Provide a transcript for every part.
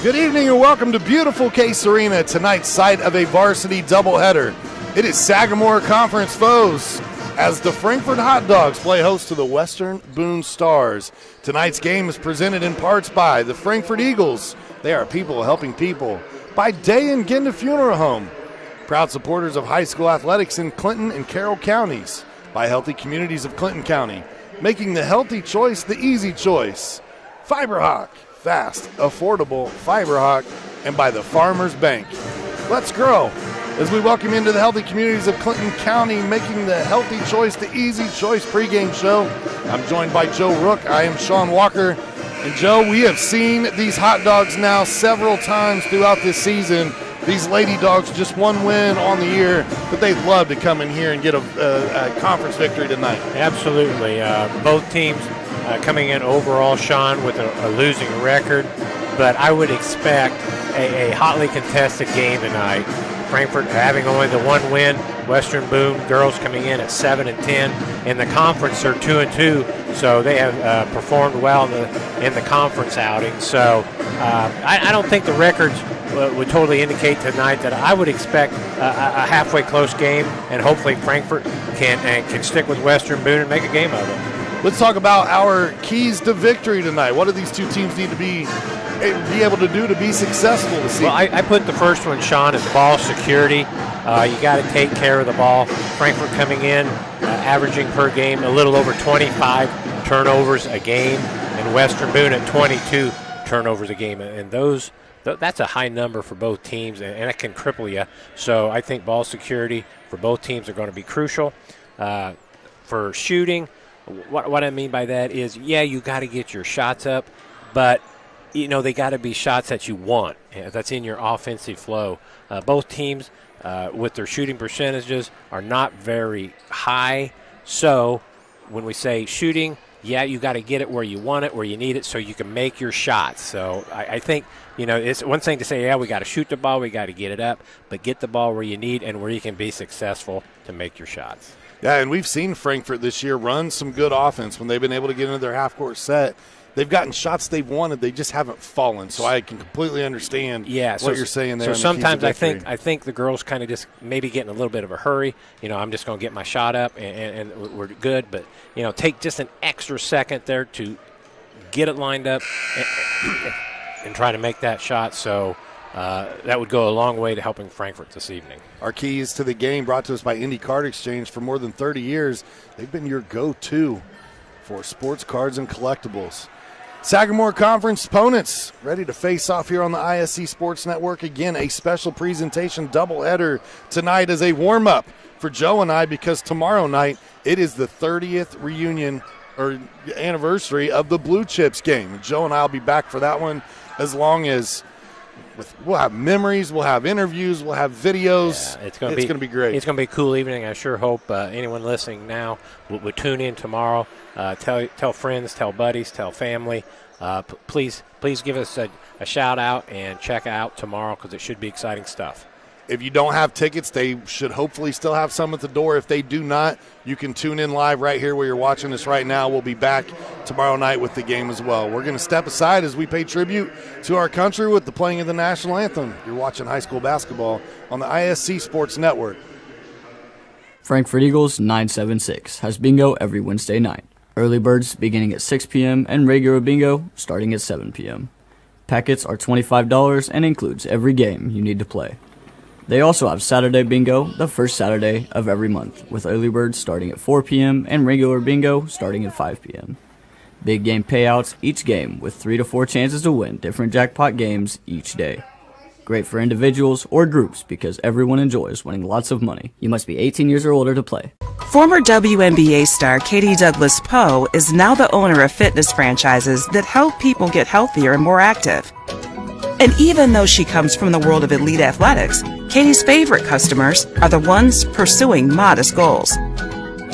Good evening and welcome to beautiful Case Arena, tonight's site of a varsity doubleheader. It is Sagamore Conference foes as the Frankfort Hot Dogs play host to the Western Boone Stars. Tonight's game is presented in parts by the Frankfort Eagles. They are people helping people. By Day and Genda Funeral Home, proud supporters of high school athletics in Clinton and Carroll counties. By Healthy Communities of Clinton County, making the healthy choice the easy choice. FiberHawk, fast, affordable FiberHawk, and by the Farmers Bank. Let's grow as we welcome into the Healthy Communities of Clinton County, making the healthy choice the easy choice pregame show. I'm joined by Joe Rook. I am Sean Walker. And Joe, we have seen these hot dogs now several times throughout this season. These Lady Dogs just one win on the year, but they'd love to come in here and get a conference victory tonight. Absolutely. Both teams coming in overall, Sean, with a losing record, but I would expect a hotly contested game tonight. Frankfort having only the one win, Western Boone girls coming in at 7-10. In the conference, they're 2-2, so they have performed well in the conference outing. So I don't think the records would totally indicate tonight that I would expect a halfway close game, and hopefully Frankfort can stick with Western Boone and make a game of it. Let's talk about our keys to victory tonight. What do these two teams need to be able to do to be successful this season? Well, I put the first one, Sean, as ball security. You got to take care of the ball. Frankfort coming in, averaging per game a little over 25 turnovers a game, and Western Boone at 22 turnovers a game. And that's a high number for both teams, and it can cripple you. So I think ball security for both teams are going to be crucial. For shooting, what I mean by that is, yeah, you got to get your shots up, but they got to be shots that you want. That's in your offensive flow. Both teams, with their shooting percentages, are not very high. So when we say shooting, yeah, you got to get it where you want it, where you need it, so you can make your shots. So I think, it's one thing to say, yeah, we got to shoot the ball, we got to get it up, but get the ball where you need and where you can be successful to make your shots. Yeah, and we've seen Frankfort this year run some good offense when they've been able to get into their half-court set. They've gotten shots they've wanted, they just haven't fallen. So I can completely understand what you're saying there. So sometimes I think the girls kind of just maybe get in a little bit of a hurry. I'm just going to get my shot up and we're good. But, take just an extra second there to get it lined up and try to make that shot. So that would go a long way to helping Frankfort this evening. Our keys to the game brought to us by Indy Card Exchange. For more than 30 years, they've been your go-to for sports cards and collectibles. Sagamore Conference opponents ready to face off here on the ISC Sports Network. Again, a special presentation doubleheader tonight as a warm-up for Joe and I, because tomorrow night it is the 30th reunion or anniversary of the Blue Chips game. Joe and I will be back for that one, as long as we'll have memories, we'll have interviews, we'll have videos. Yeah, it's going to be great. It's going to be a cool evening. I sure hope anyone listening now will tune in tomorrow. Tell friends, tell buddies, tell family. Please give us a shout out and check out tomorrow, because it should be exciting stuff. If you don't have tickets, they should hopefully still have some at the door. If they do not, you can tune in live right here where you're watching us right now. We'll be back tomorrow night with the game as well. We're going to step aside as we pay tribute to our country with the playing of the national anthem. You're watching high school basketball on the ISC Sports Network. Frankfort Eagles 976 has bingo every Wednesday night. Early birds beginning at 6 p.m. and regular bingo starting at 7 p.m. Packets are $25 and includes every game you need to play. They also have Saturday bingo the first Saturday of every month, with early birds starting at 4 p.m. and regular bingo starting at 5 p.m. Big game payouts each game, with 3 to 4 chances to win different jackpot games each day. Great for individuals or groups because everyone enjoys winning lots of money. You must be 18 years or older to play. Former WNBA star Katie Douglas Poe is now the owner of fitness franchises that help people get healthier and more active. And even though she comes from the world of elite athletics, Katie's favorite customers are the ones pursuing modest goals.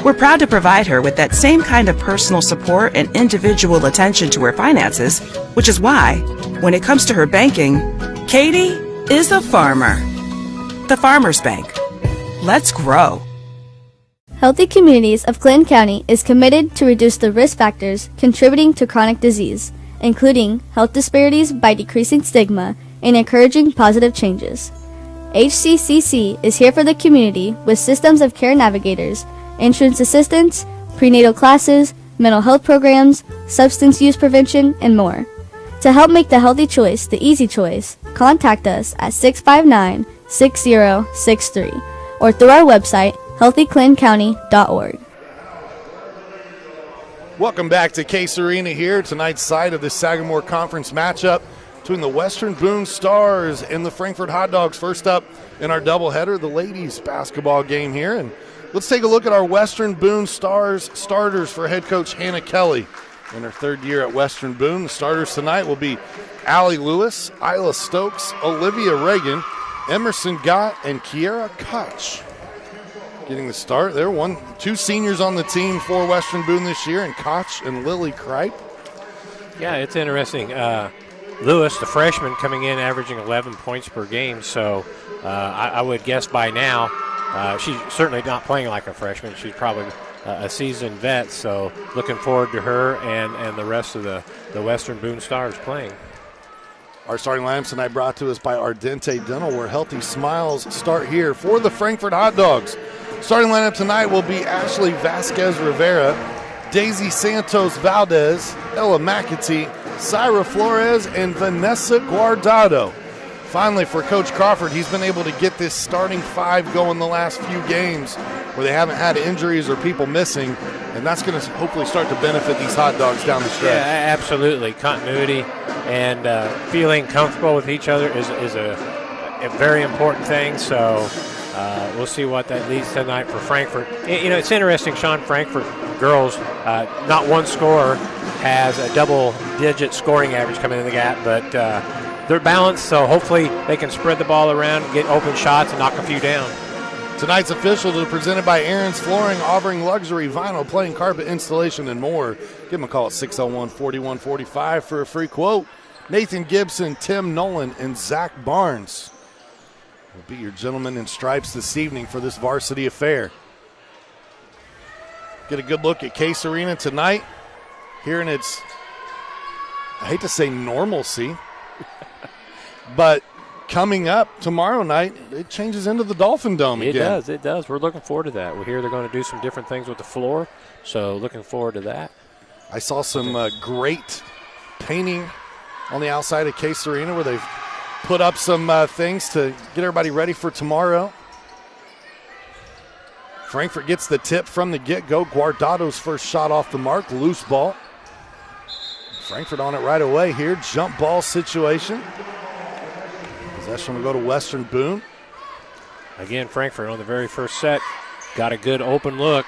We're proud to provide her with that same kind of personal support and individual attention to her finances, which is why, when it comes to her banking, Katie is a farmer. The Farmers Bank. Let's grow. Healthy Communities of Clinton County is committed to reduce the risk factors contributing to chronic disease including health disparities by decreasing stigma and encouraging positive changes. HCCC is here for the community with systems of care navigators, insurance assistance, prenatal classes, mental health programs, substance use prevention, and more. To help make the healthy choice the easy choice, contact us at 659-6063 or through our website, healthyclincounty.org. Welcome back to Case Arena here, tonight's side of the Sagamore Conference matchup between the Western Boone Stars and the Frankfort Hot Dogs. First up in our doubleheader, the ladies basketball game here. And let's take a look at our Western Boone Stars starters for head coach Hannah Kelly. In her third year at Western Boone, the starters tonight will be Allie Lewis, Isla Stokes, Olivia Reagan, Emerson Gott, and Kiera Koch. Getting the start, there are two seniors on the team for Western Boone this year, and Koch and Lily Kripe. Yeah, it's interesting. Lewis, the freshman, coming in averaging 11 points per game, so I would guess by now she's certainly not playing like a freshman. She's probably a seasoned vet, so looking forward to her and the rest of the Western Boone Stars playing. Our starting lineups tonight brought to us by Ardente Dental, where healthy smiles start here for the Frankfort Hot Dogs. Starting lineup tonight will be Ashley Vasquez Rivera, Daisy Santos Valdez, Ella McAtee, Syra Flores, and Vanessa Guardado. Finally, for Coach Crawford, he's been able to get this starting five going the last few games where they haven't had injuries or people missing, and that's going to hopefully start to benefit these Hot Dogs down the stretch. Yeah, absolutely. Continuity and feeling comfortable with each other is a very important thing, so we'll see what that leads tonight for Frankfort. You know, it's interesting, Sean, Frankfort girls, not one scorer has a double-digit scoring average coming in the gap, but they're balanced, so hopefully they can spread the ball around, get open shots, and knock a few down. Tonight's officials are presented by Aaron's Flooring, offering luxury vinyl, plain carpet installation, and more. Give them a call at 601-4145 for a free quote. Nathan Gibson, Tim Nolan, and Zach Barnes will be your gentlemen in stripes this evening for this varsity affair. Get a good look at Case Arena tonight. Here in its, I hate to say normalcy, but coming up tomorrow night, it changes into the Dolphin Dome again. It does. We're looking forward to that. We hear they're going to do some different things with the floor, so looking forward to that. I saw some great painting on the outside of Case Arena where they've put up some things to get everybody ready for tomorrow. Frankfort gets the tip from the get-go. Guardado's first shot off the mark, loose ball. Frankfort on it right away here. Jump ball situation. Possession will go to Western Boone. Again, Frankfort on the very first set got a good open look.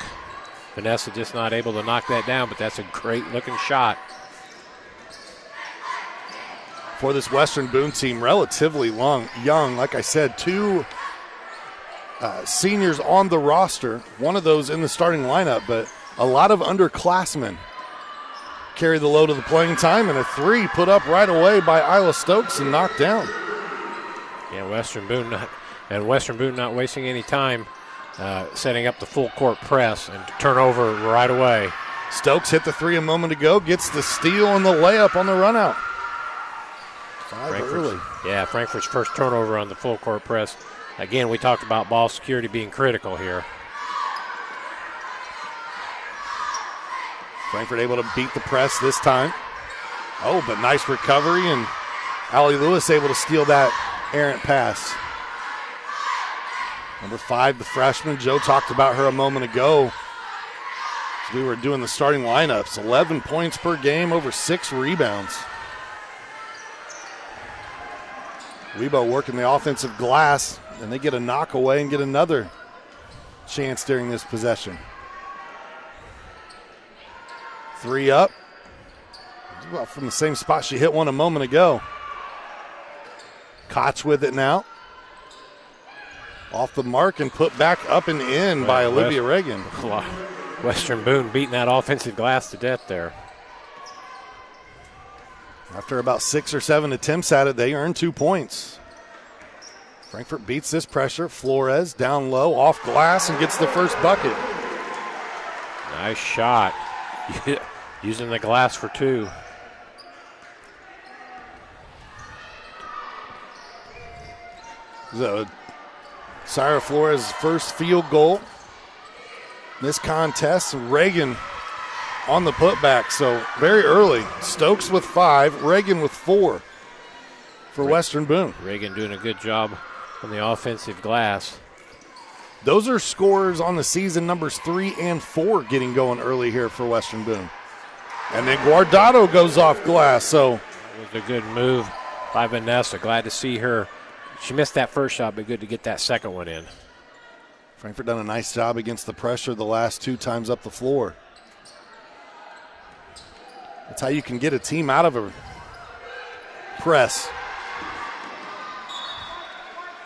Vanessa just not able to knock that down, but that's a great-looking shot. For this Western Boone team, relatively young. Like I said, two seniors on the roster, one of those in the starting lineup, but a lot of underclassmen carry the load of the playing time, and a three put up right away by Isla Stokes and knocked down. Yeah, Western Boone not wasting any time setting up the full court press and turnover right away. Stokes hit the three a moment ago, gets the steal and the layup on the run out. Frankfort's first turnover on the full court press. Again, we talked about ball security being critical here. Frankfort able to beat the press this time. Oh, but nice recovery, and Allie Lewis able to steal that errant pass. Number 5, the freshman. Joe talked about her a moment ago as we were doing the starting lineups. 11 points per game, over 6 rebounds. Webo working the offensive glass, and they get a knock away and get another chance during this possession. 3 up. Well, from the same spot she hit one a moment ago. Koch with it now. Off the mark and put back up and in by Olivia Reagan. Western Boone beating that offensive glass to death there. After about 6 or 7 attempts at it, they earn 2 points. Frankfort beats this pressure. Flores down low, off glass, and gets the first bucket. Nice shot. Using the glass for 2. Syra Flores' first field goal this contest. Reagan on the putback, so very early. Stokes with 5, Reagan with 4 for Western Boone. Reagan doing a good job on the offensive glass. Those are scores on the season, numbers 3 and 4 getting going early here for Western Boone. And then Guardado goes off glass, so. It was a good move by Vanessa. Glad to see her. She missed that first shot, but good to get that second one in. Frankfort done a nice job against the pressure the last 2 times up the floor. That's how you can get a team out of a press.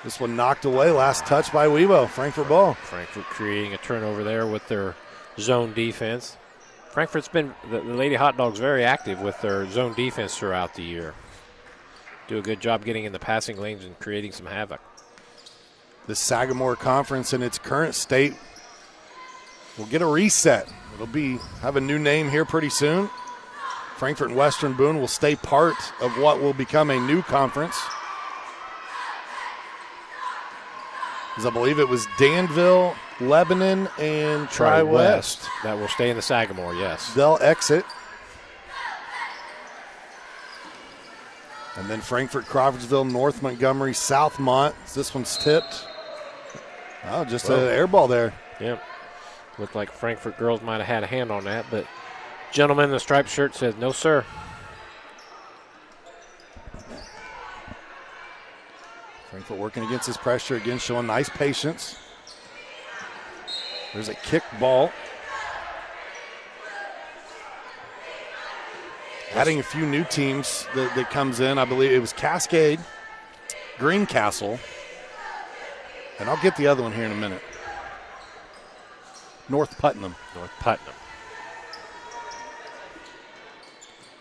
This one knocked away, last touch by Weibo. Frankfort ball. Frankfort creating a turnover there with their zone defense. Frankfort's been, the Lady Hot Dogs, very active with their zone defense throughout the year. Do a good job getting in the passing lanes and creating some havoc. The Sagamore Conference in its current state will get a reset. It'll have a new name here pretty soon. Frankfort and Western Boone will stay part of what will become a new conference. As I believe it was Danville, Lebanon, and Tri-West. That will stay in the Sagamore, yes. They'll exit. And then Frankfort, Crawfordsville, North Montgomery, Southmont. This one's tipped. Oh, just an air ball there. Yep. Looked like Frankfort girls might have had a hand on that, but gentleman in the striped shirt says, no, sir. Frankfort working against his pressure again, showing nice patience. There's a kick ball. Adding a few new teams that comes in. I believe it was Cascade, Greencastle, and I'll get the other one here in a minute. North Putnam. North Putnam.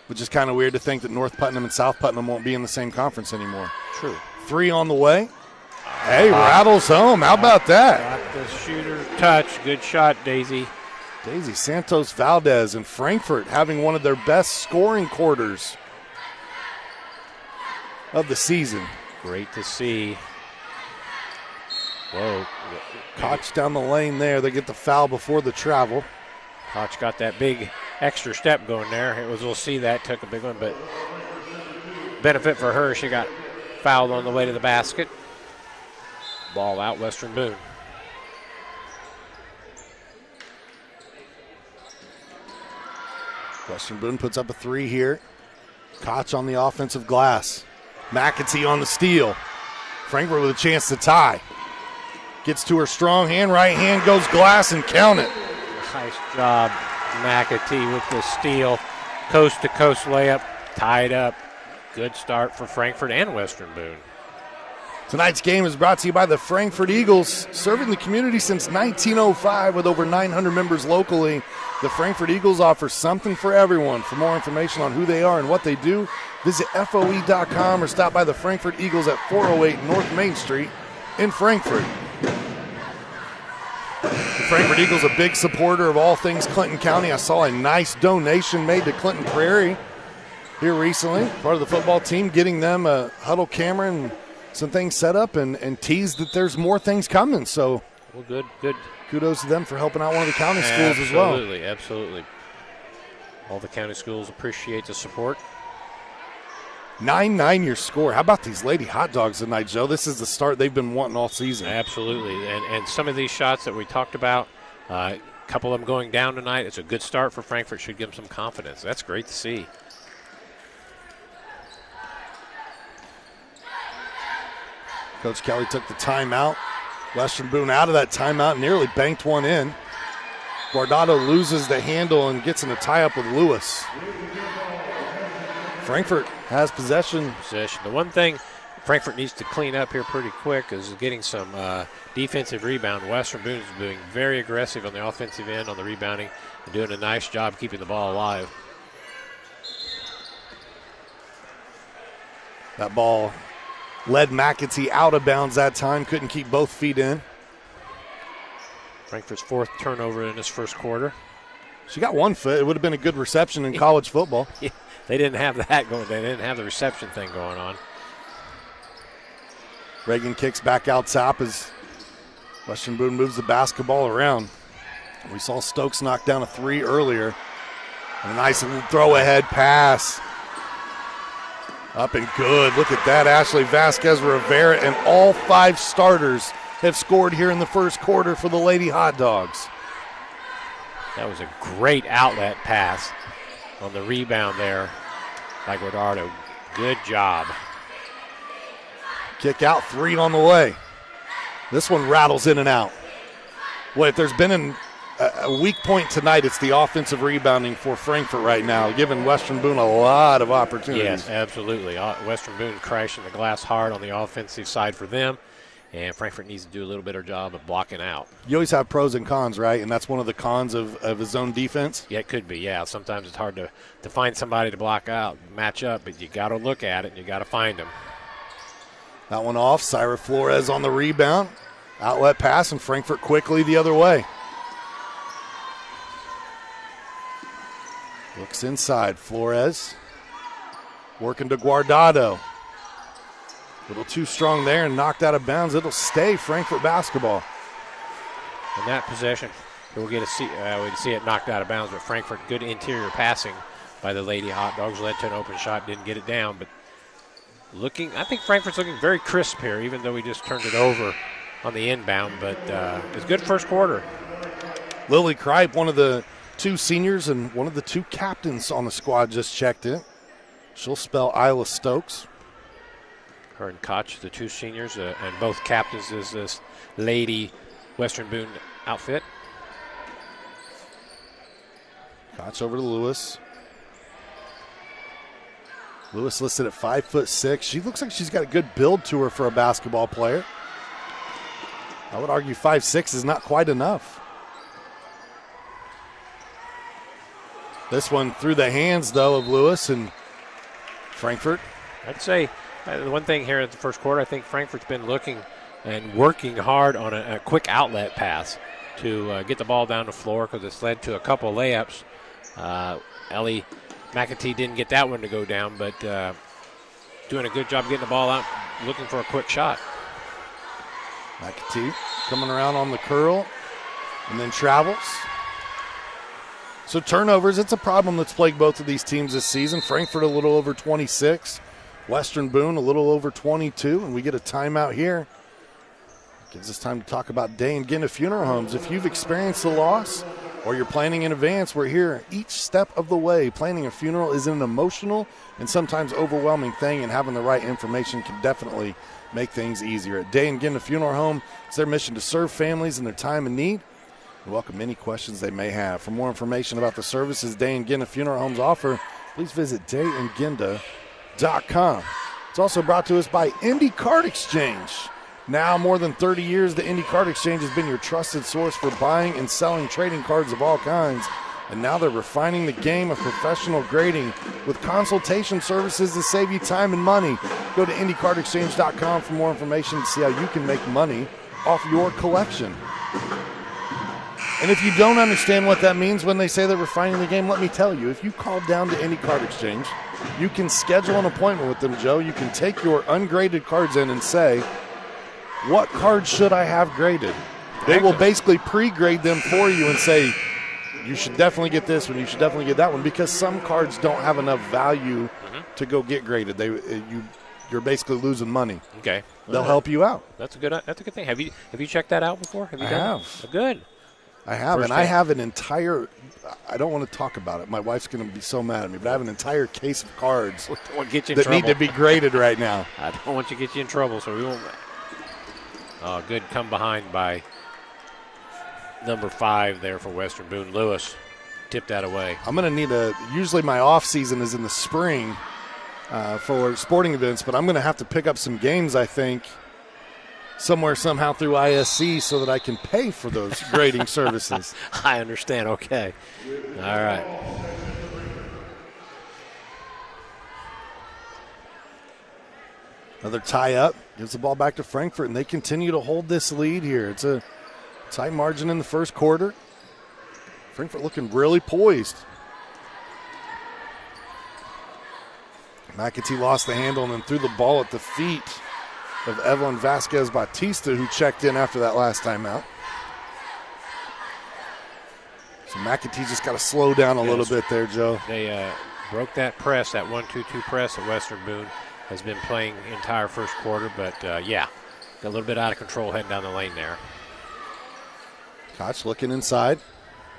Which is kind of weird to think that North Putnam and South Putnam won't be in the same conference anymore. True. 3 on the way. Hey, rattles home. How about that? Got the shooter touch. Good shot, Daisy. Daisy Santos Valdez and Frankfort having one of their best scoring quarters of the season. Great to see. Whoa. Koch down the lane there. They get the foul before the travel. Koch got that big extra step going there. We'll see that. Took a big one, but benefit for her. She got fouled on the way to the basket. Ball out, Western Boone. Western Boone puts up a 3 here. Koch on the offensive glass. McAtee on the steal. Frankfort with a chance to tie. Gets to her strong hand. Right hand goes glass and count it. Nice job, McAtee with the steal. Coast-to-coast layup. Tied up. Good start for Frankfort and Western Boone. Tonight's game is brought to you by the Frankfort Eagles, serving the community since 1905 with over 900 members locally. The Frankfort Eagles offer something for everyone. For more information on who they are and what they do, visit FOE.com or stop by the Frankfort Eagles at 408 North Main Street in Frankfort. The Frankfort Eagles, a big supporter of all things Clinton County. I saw a nice donation made to Clinton Prairie here recently. Part of the football team, getting them a huddle camera and some things set up and teased that there's more things coming. So, well, good. Kudos to them for helping out one of the county schools as well. Absolutely. All the county schools appreciate the support. 9-9 your score. How about these Lady Hot Dogs tonight, Joe? This is the start they've been wanting all season. Absolutely. And some of these shots that we talked about, a couple of them going down tonight, it's a good start for Frankfort. Should give them some confidence. That's great to see. Coach Kelly took the timeout. Western Boone out of that timeout, nearly banked one in. Guardado loses the handle and gets in a tie-up with Lewis. Frankfort has possession. The one thing Frankfort needs to clean up here pretty quick is getting some defensive rebound. Western Boone is being very aggressive on the offensive end on the rebounding and doing a nice job keeping the ball alive. That ball led McAtee out of bounds that time. Couldn't keep both feet in. Frankfort's 4th turnover in this first quarter. She got 1 foot. It would have been a good reception in college football. Yeah, they didn't have that going. They didn't have the reception thing going on. Reagan kicks back out top as Western Boone moves the basketball around. We saw Stokes knock down a 3 earlier. And a nice little throw-ahead pass. Up and good. Look at that. Ashley Vasquez Rivera and all 5 starters have scored here in the first quarter for the Lady Hot Dogs. That was a great outlet pass on the rebound there by Guardado. Good job. Kick out, 3 on the way. This one rattles in and out. Well, if there's been a weak point tonight, it's the offensive rebounding for Frankfort right now, giving Western Boone a lot of opportunities. Yes, absolutely. Western Boone crashing the glass hard on the offensive side for them, and Frankfort needs to do a little better job of blocking out. You always have pros and cons, right? And that's one of the cons of a zone defense? Yeah, it could be, yeah. Sometimes it's hard to find somebody to block out, match up, but you got to look at it and you got to find them. That one off. Syra Flores on the rebound. Outlet pass, and Frankfort quickly the other way. Looks inside. Flores working to Guardado. A little too strong there and knocked out of bounds. It'll stay Frankfort basketball. In that possession, we'll get to see it knocked out of bounds, but Frankfort, good interior passing by the Lady Hot Dogs, led to an open shot, didn't get it down, but I think Frankfort's looking very crisp here, even though we just turned it over on the inbound, but it's good first quarter. Lily Kripe, one of the 2 seniors and one of the 2 captains on the squad, just checked in. She'll spell Isla Stokes. Her and Koch, the 2 seniors, and both captains is this Lady Western Boone outfit. Koch over to Lewis. Lewis listed at 5'6". She looks like she's got a good build to her for a basketball player. I would argue 5'6" is not quite enough. This one through the hands, though, of Lewis and Frankfort. I'd say the one thing here at the first quarter, I think Frankfort's been looking and working hard on a quick outlet pass to get the ball down the floor, because it's led to a couple layups. Ellie McAtee didn't get that one to go down, but doing a good job getting the ball out, looking for a quick shot. McAtee coming around on the curl and then travels. So turnovers, it's a problem that's plagued both of these teams this season. Frankfort a little over 26. Western Boone a little over 22. And we get a timeout here. Gives us time to talk about Day and Ginna Funeral Homes. If you've experienced a loss or you're planning in advance, we're here each step of the way. Planning a funeral is an emotional and sometimes overwhelming thing, and having the right information can definitely make things easier. At Day and Ginna Funeral Home, it's their mission to serve families in their time of need and welcome any questions they may have. For more information about the services Day and Ginna Funeral Homes offer, please visit dayandginda.com. It's also brought to us by Indy Card Exchange. Now, more than 30 years, the Indy Card Exchange has been your trusted source for buying and selling trading cards of all kinds. And now they're refining the game of professional grading with consultation services to save you time and money. Go to IndyCardExchange.com for more information to see how you can make money off your collection. And if you don't understand what that means when they say they're refining the game, let me tell you. If you call down to Indy Card Exchange, you can schedule an appointment with them, Joe. You can take your ungraded cards in and say, what card should I have graded? They will basically pre-grade them for you and say, you should definitely get this one, you should definitely get that one, because some cards don't have enough value to go get graded. You're basically losing money. Okay. They'll help you out. That's a good thing. Have you checked that out before? Have you done have. Oh, good. I have, First and day. I have an entire, I don't want to talk about it. My wife's going to be so mad at me, but I have an entire case of cards Don't want to get you in that trouble. need to be graded right now. I don't want you to get you in trouble, so we won't. Oh, good come behind by number 5 there for Western Boone. Lewis tipped that away. I'm going to need usually my off season is in the spring for sporting events, but I'm going to have to pick up some games, I think, somewhere, somehow through ISC so that I can pay for those grading services. I understand. Okay. All right. Another tie-up. Gives the ball back to Frankfort, and they continue to hold this lead here. It's a tight margin in the first quarter. Frankfort looking really poised. McAtee lost the handle and then threw the ball at the feet of Evelyn Vasquez Bautista, who checked in after that last timeout. So McAtee just got to slow down a little bit there, Joe. They broke that press, that 1-2-2 press that Western Boone has been playing entire first quarter, but got a little bit out of control heading down the lane there. Koch looking inside.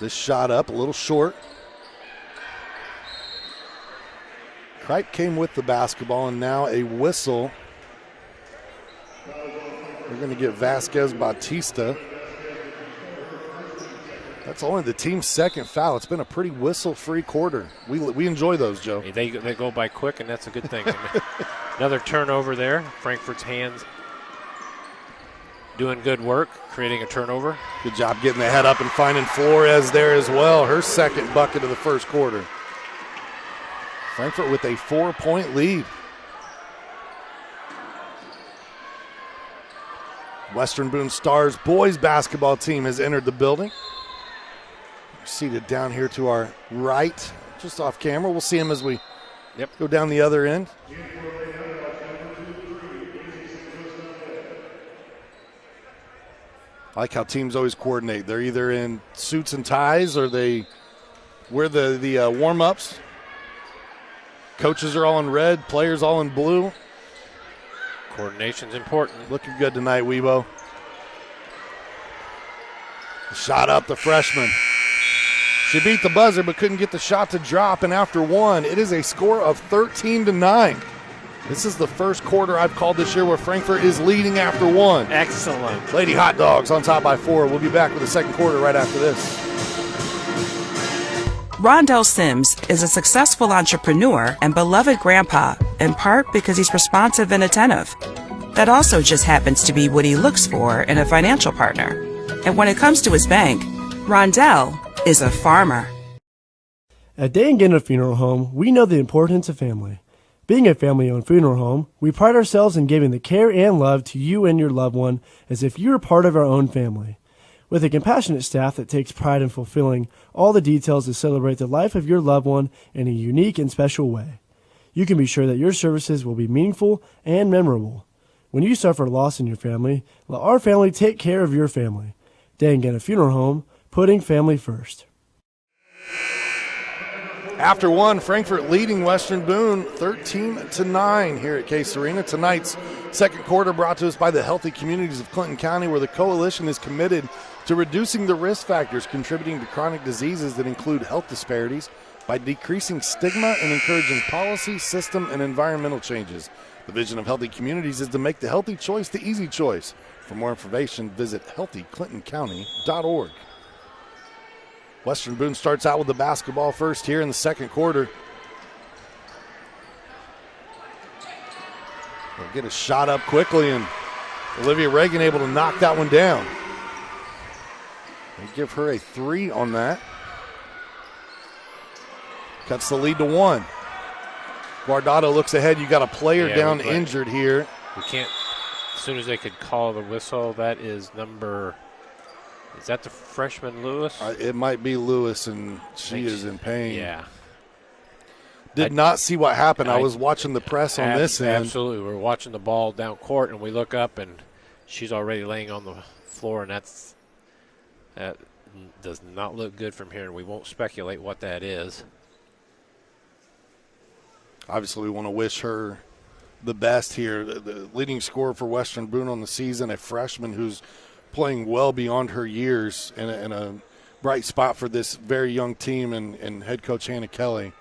This shot up a little short. Kreit came with the basketball, and now a whistle. We're going to get Vasquez Bautista. That's only the team's second foul. It's been a pretty whistle-free quarter. We enjoy those, Joe. They go by quick, and that's a good thing. Another turnover there. Frankfort's hands doing good work, creating a turnover. Good job getting the head up and finding Flores there as well. Her second bucket of the first quarter. Frankfort with a 4-point lead. Western Boone Stars boys basketball team has entered the building. We're seated down here to our right, just off camera. We'll see them as we go down the other end. I like how teams always coordinate. They're either in suits and ties or they wear the warm-ups. Coaches are all in red, players all in blue. Coordination's important. Looking good tonight, Weibo. Shot up, the freshman. She beat the buzzer but couldn't get the shot to drop, and after one, it is a score of 13-9. This is the first quarter I've called this year where Frankfort is leading after one. Excellent. Lady Hot Dogs on top by 4. We'll be back with the second quarter right after this. Rondell Sims is a successful entrepreneur and beloved grandpa, in part because he's responsive and attentive. That also just happens to be what he looks for in a financial partner. And when it comes to his bank, Rondell is a farmer. At Day and Gannett Funeral Home, we know the importance of family. Being a family-owned funeral home, we pride ourselves in giving the care and love to you and your loved one as if you were part of our own family. With a compassionate staff that takes pride in fulfilling all the details to celebrate the life of your loved one in a unique and special way, you can be sure that your services will be meaningful and memorable. When you suffer loss in your family, let our family take care of your family. Day and Gannett Funeral Home, putting family first. After one, Frankfort leading Western Boone 13-9 here at Case Arena. Tonight's second quarter brought to us by the Healthy Communities of Clinton County, where the coalition is committed to reducing the risk factors contributing to chronic diseases that include health disparities by decreasing stigma and encouraging policy, system, and environmental changes. The vision of Healthy Communities is to make the healthy choice the easy choice. For more information, visit healthyclintoncounty.org. Western Boone starts out with the basketball first here in the second quarter. They'll get a shot up quickly, and Olivia Reagan able to knock that one down. They give her a 3 on that. Cuts the lead to 1. Guardado looks ahead. You got a player down injured here. We can't, as soon as they could call the whistle, that is number, is that the freshman Lewis? It might be Lewis, and she is in pain. Yeah. Did not see what happened. I was watching the press on this end. Absolutely. We're watching the ball down court, and we look up, and she's already laying on the floor, and that does not look good from here, and we won't speculate what that is. Obviously, we want to wish her the best here. The leading scorer for Western Boone on the season, a freshman who's playing well beyond her years, and a bright spot for this very young team and head coach Hannah Kelly.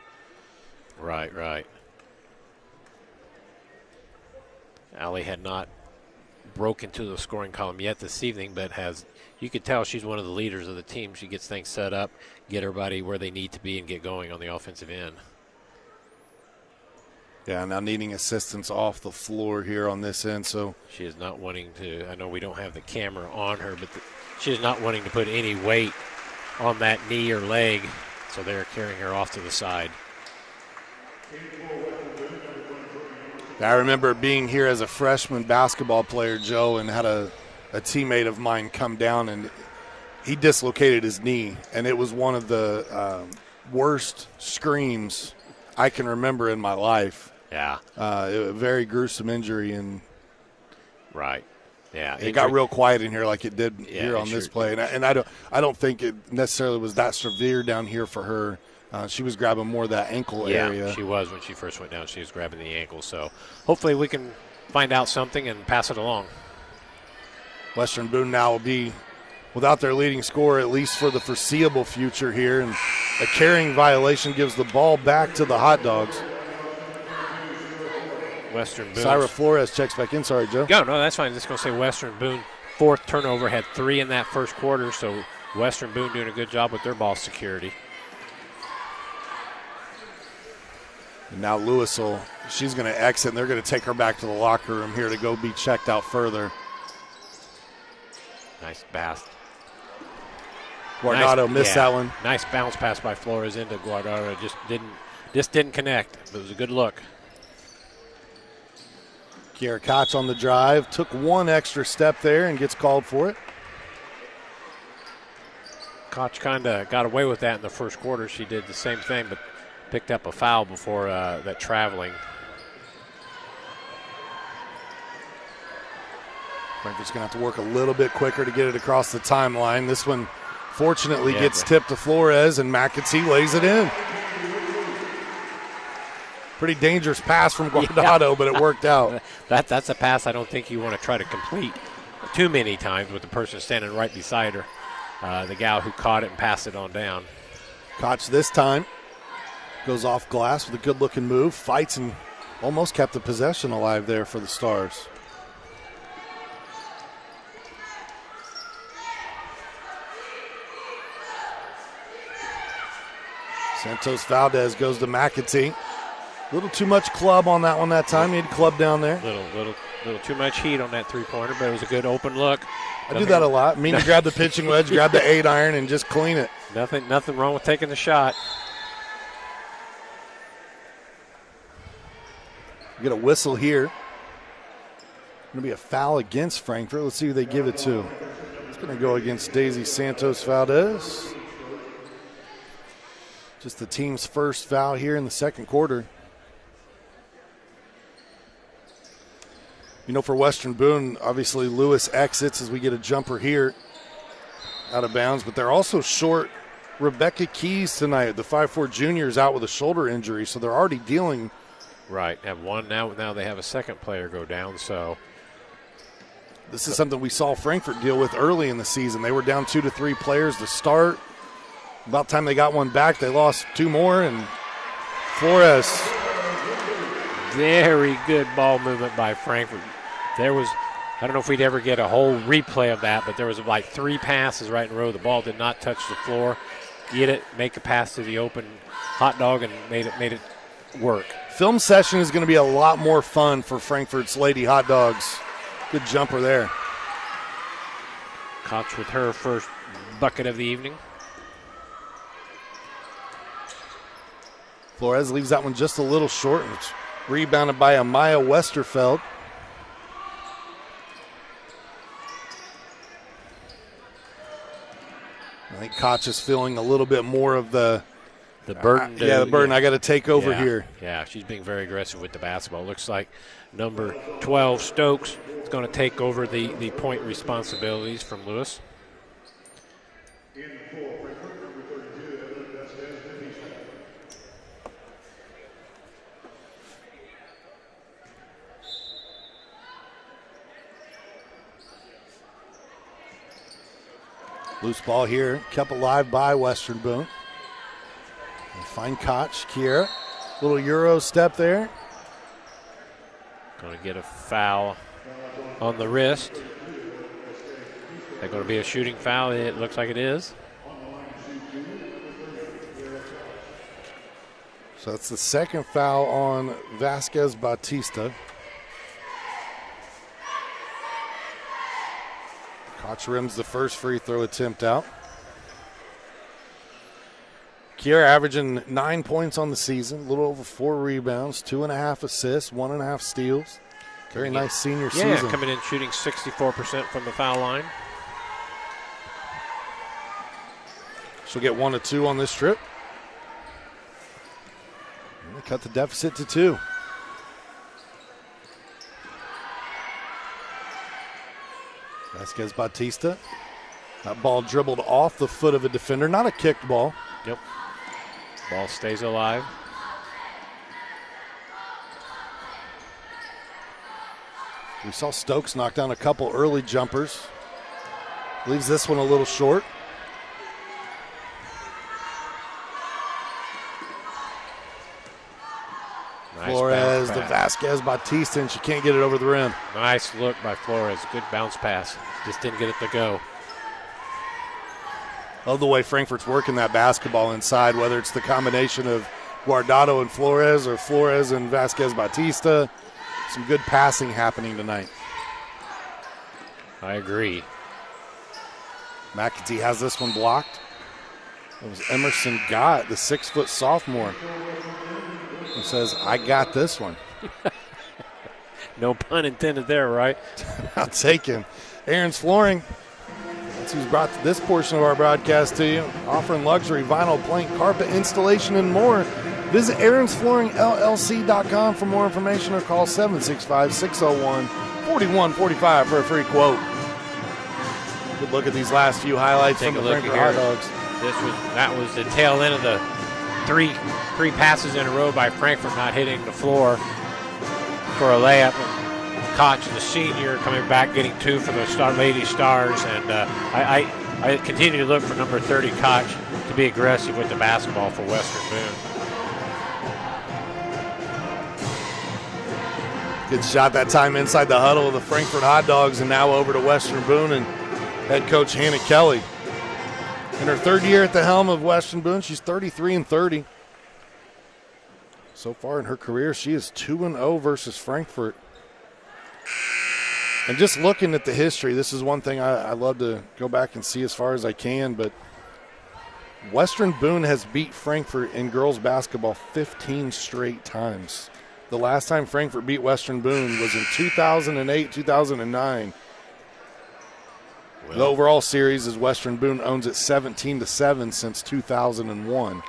Right. Allie had not broken to the scoring column yet this evening, but you could tell she's one of the leaders of the team. She gets things set up, get everybody where they need to be, and get going on the offensive end. Yeah, now needing assistance off the floor here on this end. So she is not wanting to, I know we don't have the camera on her, but she is not wanting to put any weight on that knee or leg, so they're carrying her off to the side. I remember being here as a freshman basketball player, Joe, and had a teammate of mine come down, and he dislocated his knee, and it was one of the worst screams I can remember in my life. Yeah. A very gruesome injury, and Right. Yeah. It got real quiet in here like it did here on this play. And I don't think it necessarily was that severe down here for her. She was grabbing more of that ankle area. Yeah, she was when she first went down. She was grabbing the ankle. So hopefully we can find out something and pass it along. Western Boone now will be without their leading scorer, at least for the foreseeable future here. And a carrying violation gives the ball back to the Hot Dogs. Western Boone. Syra Flores checks back in. Sorry, Joe. No, that's fine. Just going to say Western Boone, 4th turnover, had 3 in that first quarter. So Western Boone doing a good job with their ball security. And now Lewis she's going to exit, and they're going to take her back to the locker room here to go be checked out further. Nice pass. Guardado missed that one. Nice bounce pass by Flores into Guardado. Just didn't connect. It was a good look. Kiera Koch on the drive. Took one extra step there and gets called for it. Koch kind of got away with that in the first quarter. She did the same thing, but picked up a foul before that traveling. Frankfurt's going to have to work a little bit quicker to get it across the timeline. This one, fortunately, gets tipped to Flores, and McAtee lays it in. Pretty dangerous pass from Guardado, but it worked out. That's a pass I don't think you want to try to complete too many times with the person standing right beside her. The gal who caught it and passed it on down. Koch this time goes off glass with a good-looking move, fights and almost kept the possession alive there for the Stars. Santos Valdez goes to McAtee. A little too much club on that one that time. Need to club down there. Little too much heat on that three-pointer, but it was a good open look. I do that a lot. To grab the pitching wedge, grab the 8-iron, and just clean it. Nothing wrong with taking the shot. We get a whistle here. Going to be a foul against Frankfort. Let's see who they give it to. It's going to go against Daisy Santos Valdez. Just the team's first foul here in the second quarter. For Western Boone, obviously Lewis exits as we get a jumper here out of bounds, but they're also short Rebecca Keys tonight. The 5'4" junior is out with a shoulder injury, so they're already dealing. Right, have one now. Now they have a second player go down, so. This is something we saw Frankfort deal with early in the season. They were down 2 to 3 players to start. About time they got one back, they lost 2 more, and Flores. Very good ball movement by Frankfort. There was, I don't know if we'd ever get a whole replay of that, but there was like 3 passes right in a row. The ball did not touch the floor. Get it, make a pass to the open hot dog, and made it work. Film session is going to be a lot more fun for Frankfort's Lady Hot Dogs. Good jumper there. Koch with her first bucket of the evening. Flores leaves that one just a little short, and it's rebounded by Amaya Westerfeld. I think Koch is feeling a little bit more of the burden. The burden. I got to take over here. Yeah, she's being very aggressive with the basketball. Looks like number 12, Stokes, is going to take over the point responsibilities from Lewis. Loose ball here, kept alive by Western Boone. They find Koch, Kiera. Little Euro step there. Going to get a foul on the wrist. Is that going to be a shooting foul? It looks like it is. So that's the second foul on Vasquez Bautista. Koch rims the first free throw attempt out. Kiera averaging 9 points on the season, a little over 4 rebounds, 2.5 assists, 1.5 steals. Very nice senior season. Yeah, coming in shooting 64% from the foul line. She'll get 1 of 2 on this trip. And they cut the deficit to 2. Vasquez Bautista. That ball dribbled off the foot of a defender, not a kicked ball. Yep. Ball stays alive. We saw Stokes knock down a couple early jumpers. Leaves this one a little short. Nice Flores bounce to pass. Vasquez Bautista, and she can't get it over the rim. Nice look by Flores. Good bounce pass. Just didn't get it to go. Love the way Frankfort's working that basketball inside, whether it's the combination of Guardado and Flores or Flores and Vasquez Bautista. Some good passing happening tonight. I agree. McAtee has this one blocked. It was Emerson Gott, the 6-foot sophomore, who says, I got this one. No pun intended there, right? I'll take him. Aaron's Flooring. That's who's brought this portion of our broadcast to you, offering luxury vinyl plank, carpet installation, and more. Visit aaronsflooringllc.com for more information or call 765-601-4145 for a free quote. Good look at these last few highlights Take from a the look Frankfort here. Hot Dogs. That was the tail end of the three passes in a row by Frankfort not hitting the floor for a layup. Koch, the senior, coming back, getting 2 for the Lady Stars, and I continue to look for number 30, Koch, to be aggressive with the basketball for Western Boone. Good shot that time inside the huddle of the Frankfort Hot Dogs, and now over to Western Boone and head coach Hannah Kelly. In her 3rd year at the helm of Western Boone, she's 33-30. So far in her career, she is 2-0 versus Frankfort. And just looking at the history, this is one thing I love to go back and see as far as I can, but Western Boone has beat Frankfort in girls basketball 15 straight times. The last time Frankfort beat Western Boone was in 2008, 2009. The overall series is Western Boone owns it 17-7 since 2001.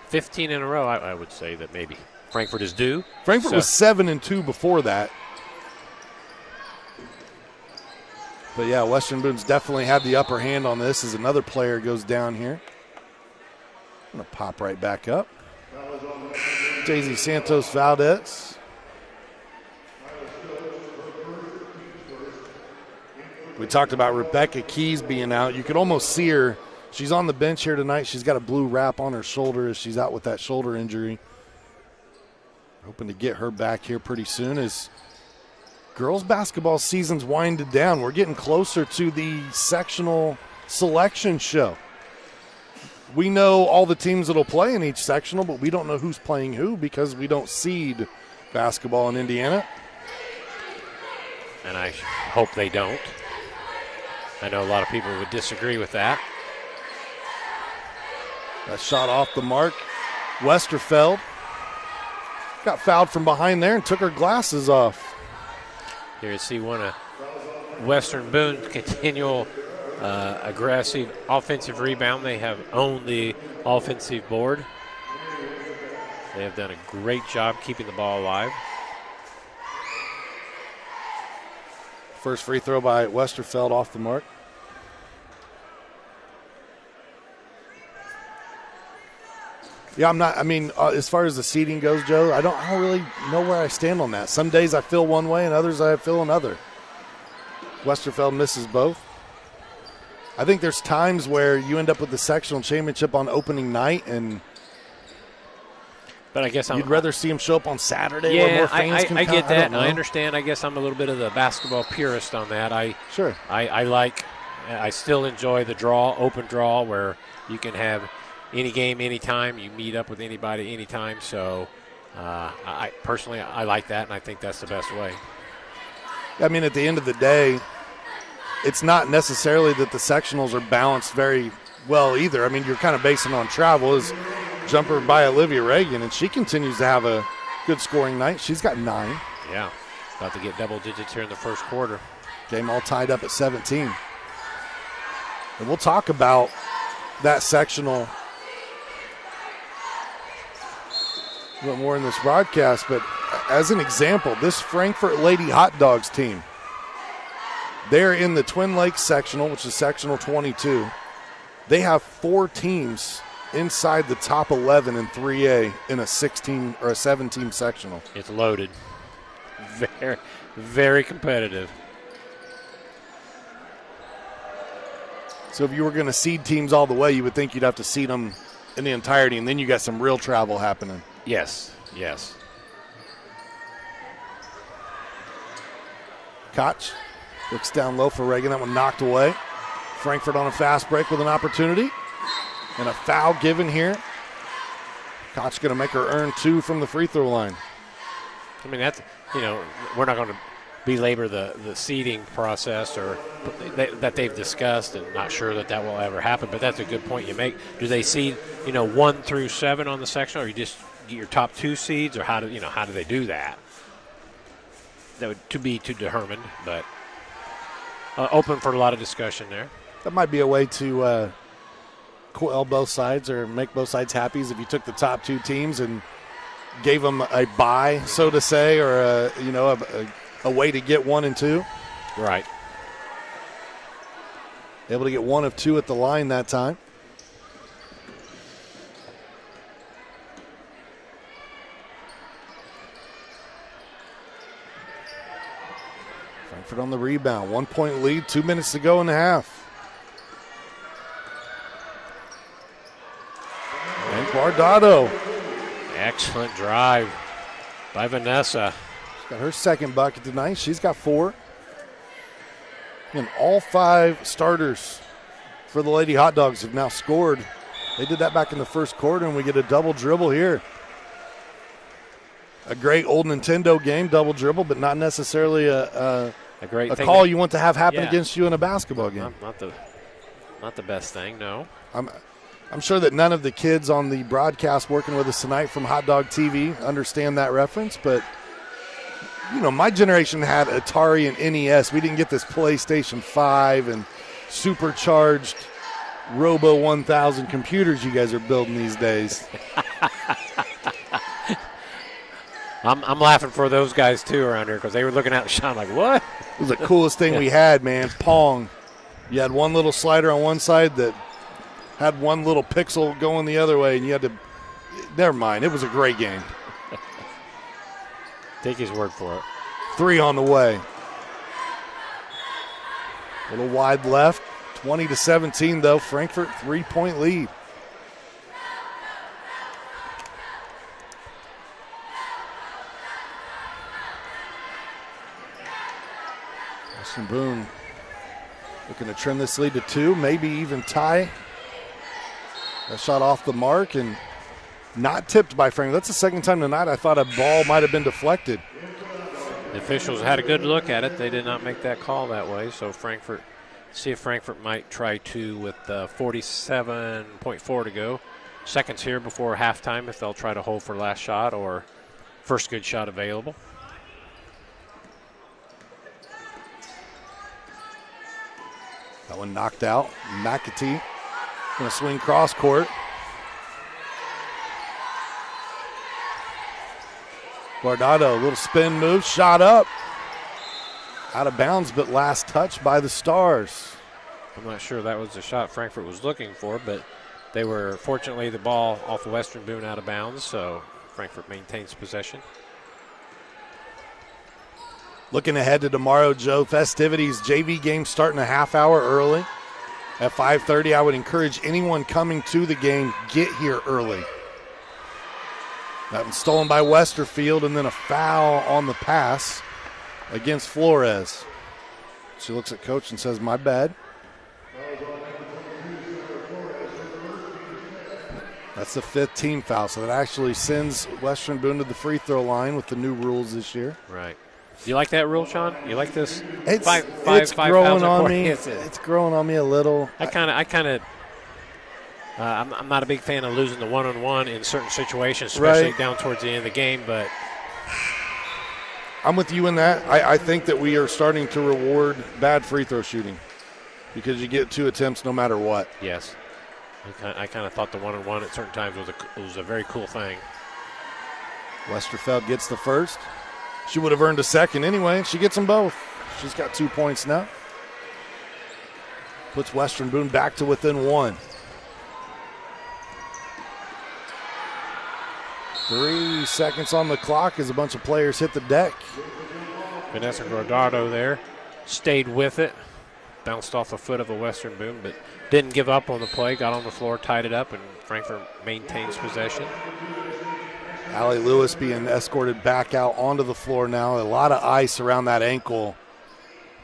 15 in a row, I would say that maybe Frankfort is due. Frankfort was 7-2 before that. But yeah, Western Boone's definitely had the upper hand on this as another player goes down here. I'm going to pop right back up. Daisy Santos Valdez. We talked about Rebecca Keys being out. You could almost see her. She's on the bench here tonight. She's got a blue wrap on her shoulder as she's out with that shoulder injury. Hoping to get her back here pretty soon as girls basketball season's winded down. We're getting closer to the sectional selection show. We know all the teams that'll play in each sectional, but we don't know who's playing who because we don't seed basketball in Indiana. And I hope they don't. I know a lot of people would disagree with that. That shot off the mark. Westerfeld got fouled from behind there and took her glasses off. Here you see one of Western Boone's continual aggressive offensive rebound. They have owned the offensive board. They have done a great job keeping the ball alive. First free throw by Westerfeld off the mark. Yeah, as far as the seeding goes, Joe, I don't really know where I stand on that. Some days I feel one way and others I feel another. Westerfeld misses both. I think there's times where you end up with the sectional championship on opening night, but I guess you'd rather see him show up on Saturday where more fans can I come. get that. I don't know. I understand. I guess I'm a little bit of the basketball purist on that. I still enjoy the open draw, where you can have any game, anytime. You meet up with anybody, anytime. So I personally like that, and I think that's the best way. I mean, at the end of the day, it's not necessarily that the sectionals are balanced very well either. I mean, you're kind of basing on travel. Is jumper by Olivia Reagan, and she continues to have a good scoring night. She's got 9. Yeah, about to get double digits here in the first quarter. Game all tied up at 17. And we'll talk about that sectional a little more in this broadcast, but as an example, this Frankfort Lady Hot Dogs team, They're in the Twin Lakes sectional, which is sectional 22. They have 4 teams inside the top 11 in 3A in a 16 or a 7-team sectional. It's loaded. Very, very competitive. So if you were going to seed teams all the way, you would think you'd have to seed them in the entirety, and then you got some real travel happening. Yes, yes. Koch looks down low for Reagan. That one knocked away. Frankfort on a fast break with an opportunity. And a foul given here. Koch going to make her earn 2 from the free throw line. I mean, that's, we're not going to belabor the seeding process or that they've discussed, and not sure that will ever happen, but that's a good point you make. Do they seed, 1 through 7 on the section, or you just get your top 2 seeds, or how do they do that? That would to be determined, but open for a lot of discussion there. That might be a way to quell both sides or make both sides happy, is if you took the top 2 teams and gave them a bye, so to say, or a way to get 1 and 2. Right. Able to get 1 of 2 at the line that time. Frankfort on the rebound. 1-point lead, 2 minutes to go in the half. And Guardado. Excellent drive by Vanessa. She's got her second bucket tonight. She's got 4. And all 5 starters for the Lady Hot Dogs have now scored. They did that back in the first quarter, and we get a double dribble here. A great old Nintendo game, double dribble, but not necessarily a great thing call you want to have happen against you in a basketball game. Not the best thing, no. I'm sure that none of the kids on the broadcast working with us tonight from Hot Dog TV understand that reference, but my generation had Atari and NES. We didn't get this PlayStation 5 and supercharged Robo 1000 computers you guys are building these days. I'm laughing for those guys, too, around here, because they were looking at Sean like, what? It was the coolest thing we had, man. Pong. You had one little slider on one side that had one little pixel going the other way, and you had to – never mind. It was a great game. Take his word for it. 3 on the way. A little wide left. 20-17, though. Frankfort, 3-point lead. Western Boone looking to trim this lead to 2, maybe even tie. A shot off the mark and not tipped by Frankfort. That's the second time tonight I thought a ball might have been deflected. The officials had a good look at it. They did not make that call that way, so see if Frankfort might try to with 47.4 to go. Seconds here before halftime if they'll try to hold for last shot or first good shot available. That one knocked out. McAtee going to swing cross court. Guardado, little spin move, shot up. Out of bounds, but last touch by the Stars. I'm not sure that was the shot Frankfort was looking for, but they were, fortunately, the ball off of Western Boone out of bounds, so Frankfort maintains possession. Looking ahead to tomorrow, Joe, festivities, JV game starting a half hour early. At 5:30, I would encourage anyone coming to the game, get here early. That was stolen by Westerfield, and then a foul on the pass against Flores. She looks at coach and says, my bad. That's the 5th team foul, so that actually sends Western Boone to the free throw line with the new rules this year. Right. Do you like that rule, Sean? You like this? It's five growing on court? me. It's growing on me a little. I'm not a big fan of losing the one-on-one in certain situations, especially right down towards the end of the game, but I'm with you in that. I think that we are starting to reward bad free throw shooting because you get 2 attempts no matter what. Yes. I kind of thought the one-on-one at certain times was a very cool thing. Westerfeld gets the first. She would have earned a second anyway. She gets them both. She's got 2 points now. puts Western Boone back to within 1. 3 seconds on the clock as a bunch of players hit the deck. Vanessa Guardado there stayed with it, bounced off the foot of a Western Boone, but didn't give up on the play, got on the floor, tied it up, and Frankfort maintains possession. Allie Lewis being escorted back out onto the floor now. A lot of ice around that ankle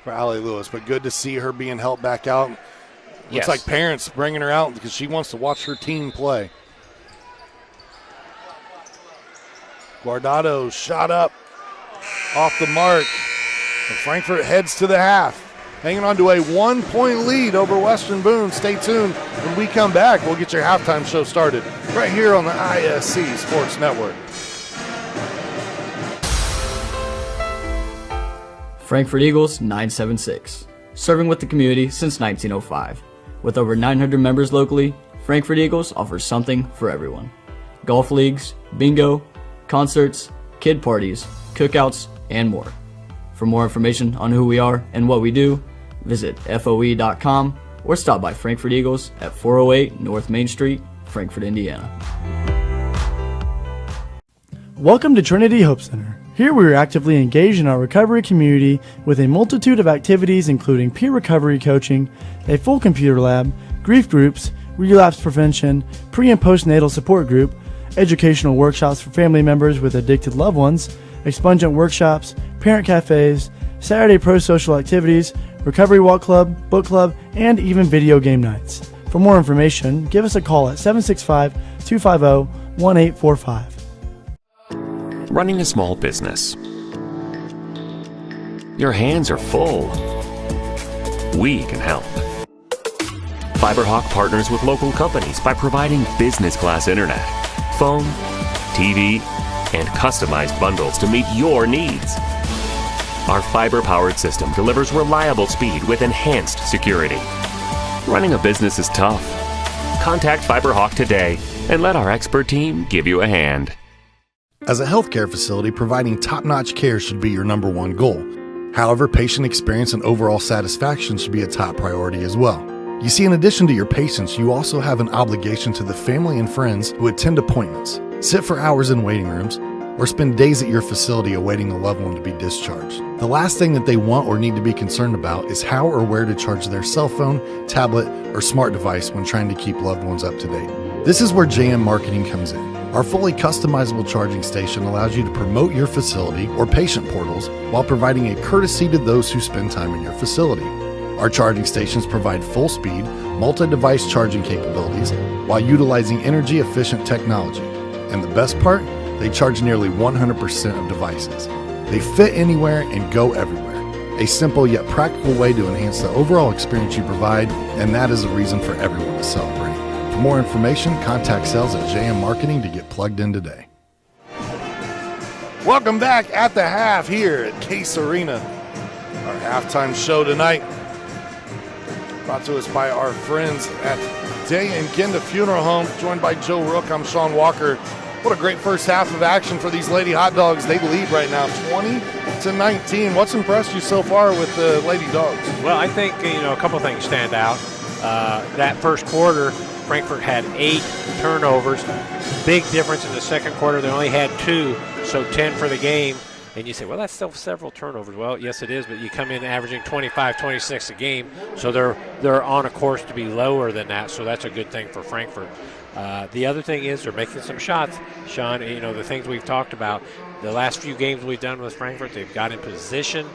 for Allie Lewis, but good to see her being helped back out. Looks like parents bringing her out because she wants to watch her team play. Guardado shot up off the mark. And Frankfort heads to the half, hanging on to a 1-point lead over Western Boone. Stay tuned. When we come back, we'll get your halftime show started right here on the ISC Sports Network. Frankfort Eagles 976, serving with the community since 1905. With over 900 members locally, Frankfort Eagles offers something for everyone. Golf leagues, bingo, concerts, kid parties, cookouts, and more. For more information on who we are and what we do, visit FOE.com or stop by Frankfort Eagles at 408 North Main Street, Frankfort, Indiana. Welcome to Trinity Hope Center. Here we are actively engaged in our recovery community with a multitude of activities including peer recovery coaching, a full computer lab, grief groups, relapse prevention, pre- and postnatal support group, educational workshops for family members with addicted loved ones, expungent workshops, parent cafes, Saturday pro-social activities, recovery walk club, book club, and even video game nights. For more information, give us a call at 765-250-1845. Running a small business. Your hands are full. We can help. FiberHawk partners with local companies by providing business class internet, phone, TV, and customized bundles to meet your needs. Our fiber-powered system delivers reliable speed with enhanced security. Running a business is tough. Contact FiberHawk today and let our expert team give you a hand. As a healthcare facility, providing top-notch care should be your number one goal. However, patient experience and overall satisfaction should be a top priority as well. You see, in addition to your patients, you also have an obligation to the family and friends who attend appointments, sit for hours in waiting rooms, or spend days at your facility awaiting a loved one to be discharged. The last thing that they want or need to be concerned about is how or where to charge their cell phone, tablet, or smart device when trying to keep loved ones up to date. This is where JM Marketing comes in. Our fully customizable charging station allows you to promote your facility or patient portals while providing a courtesy to those who spend time in your facility. Our charging stations provide full speed, multi-device charging capabilities while utilizing energy-efficient technology. And the best part? They charge nearly 100% of devices. They fit anywhere and go everywhere. A simple yet practical way to enhance the overall experience you provide, and that is a reason for everyone to celebrate. For more information, contact sales at JM Marketing to get plugged in today. Welcome back at the half here at Case Arena. Our halftime show tonight brought to us by our friends at Day and Genda Funeral Home, joined by Joe Rook. I'm Sean Walker. What a great first half of action for these Lady Hot Dogs. They lead right now 20-19. What's impressed you so far with the Lady Dogs? Well, I think, a couple things stand out. That first quarter, Frankfort had 8 turnovers. Big difference in the second quarter. They only had 2, so 10 for the game. And you say, well, that's still several turnovers. Well, yes, it is, but you come in averaging 25, 26 a game, so they're on a course to be lower than that, so that's a good thing for Frankfort. The other thing is they're making some shots. Sean, the things we've talked about, the last few games we've done with Frankfort, they've got in position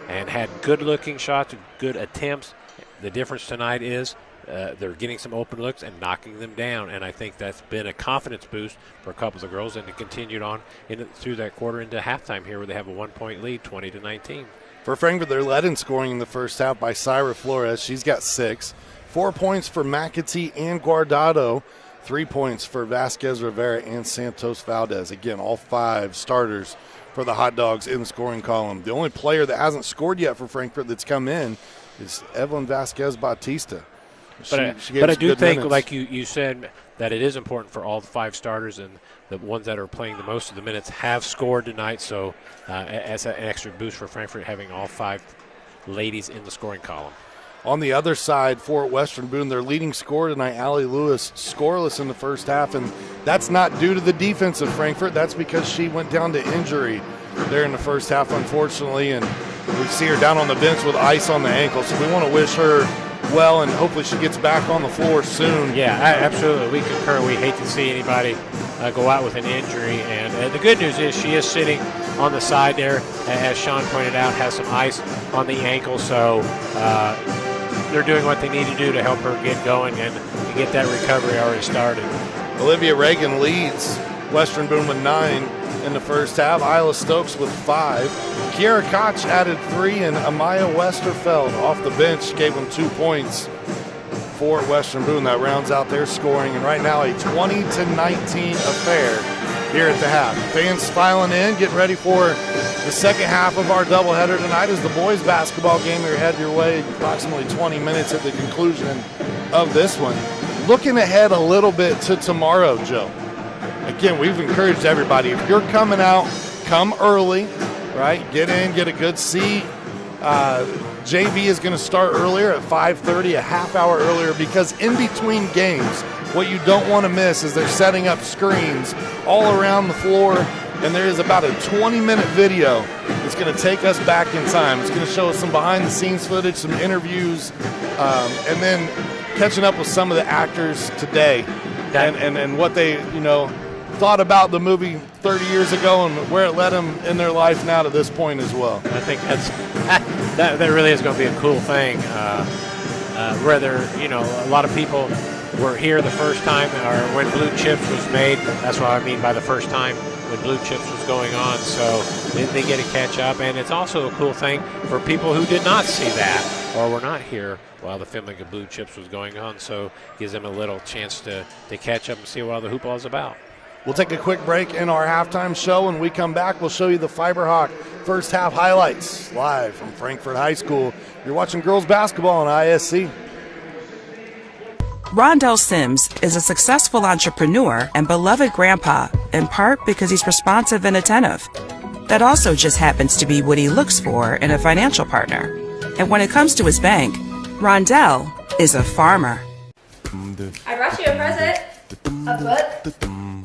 and had good-looking shots, good attempts. The difference tonight is they're getting some open looks and knocking them down, and I think that's been a confidence boost for a couple of the girls, and it continued on through that quarter into halftime here where they have a 1-point lead, 20-19. For Frankfort, they're led in scoring in the first half by Syra Flores. She's got 6. 4 points for McAtee and Guardado. 3 points for Vasquez Rivera and Santos Valdez. Again, all 5 starters for the Hot Dogs in the scoring column. The only player that hasn't scored yet for Frankfort that's come in is Evelyn Vasquez Bautista. But I do think, minutes. Like you said, that it is important for all 5 starters, and the ones that are playing the most of the minutes have scored tonight. So as an extra boost for Frankfort, having all 5 ladies in the scoring column. On the other side for Western Boone, their leading scorer tonight, Allie Lewis, scoreless in the first half, and that's not due to the defense of Frankfort. That's because she went down to injury there in the first half, unfortunately, and we see her down on the bench with ice on the ankle, so we want to wish her well, and hopefully she gets back on the floor soon. Yeah, absolutely. We concur. We hate to see anybody go out with an injury, and the good news is she is sitting on the side there, as Sean pointed out, has some ice on the ankle, so they're doing what they need to do to help her get going and get that recovery already started. Olivia Reagan leads Western Boone with 9 in the first half. Isla Stokes with 5. Kiara Koch added 3, and Amaya Westerfeld off the bench gave them 2 points for Western Boone. That rounds out their scoring, and right now a 20-19 affair here at the half. Fans filing in, getting ready for the second half of our doubleheader tonight as the boys basketball game will head your way approximately 20 minutes at the conclusion of this one. Looking ahead a little bit to tomorrow, Joe. Again, we've encouraged everybody, if you're coming out, come early, right? Get in, get a good seat. JV is going to start earlier at 5:30, a half hour earlier, because in between games, what you don't want to miss is they're setting up screens all around the floor, and there is about a 20-minute video that's going to take us back in time. It's going to show us some behind-the-scenes footage, some interviews, and then catching up with some of the actors today and what they, thought about the movie 30 years ago and where it led them in their life now to this point as well. I think that really is going to be a cool thing. Whether, a lot of people were here the first time or when Blue Chips was made. That's what I mean by the first time, when Blue Chips was going on. So they get to catch up. And it's also a cool thing for people who did not see that or were not here while the filming of Blue Chips was going on. So it gives them a little chance to catch up and see what all the hoopla is about. We'll take a quick break in our halftime show. When we come back, we'll show you the Fiberhawk first half highlights live from Frankfort High School. You're watching girls basketball on ISC. Rondell Sims is a successful entrepreneur and beloved grandpa, in part because he's responsive and attentive. That also just happens to be what he looks for in a financial partner. And when it comes to his bank, Rondell is a farmer. I brought you a present. A book.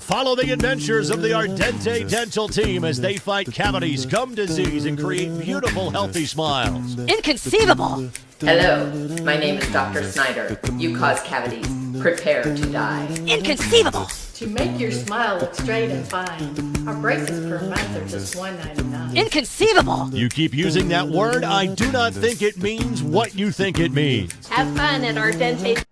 Follow the adventures of the Ardente Dental team as they fight cavities, gum disease, and create beautiful, healthy smiles. Inconceivable! Hello, my name is Dr. Snyder. You cause cavities. Prepare to die. Inconceivable! To make your smile look straight and fine, our braces per month are just $1.99. Inconceivable! You keep using that word, I do not think it means what you think it means. Have fun at Ardente.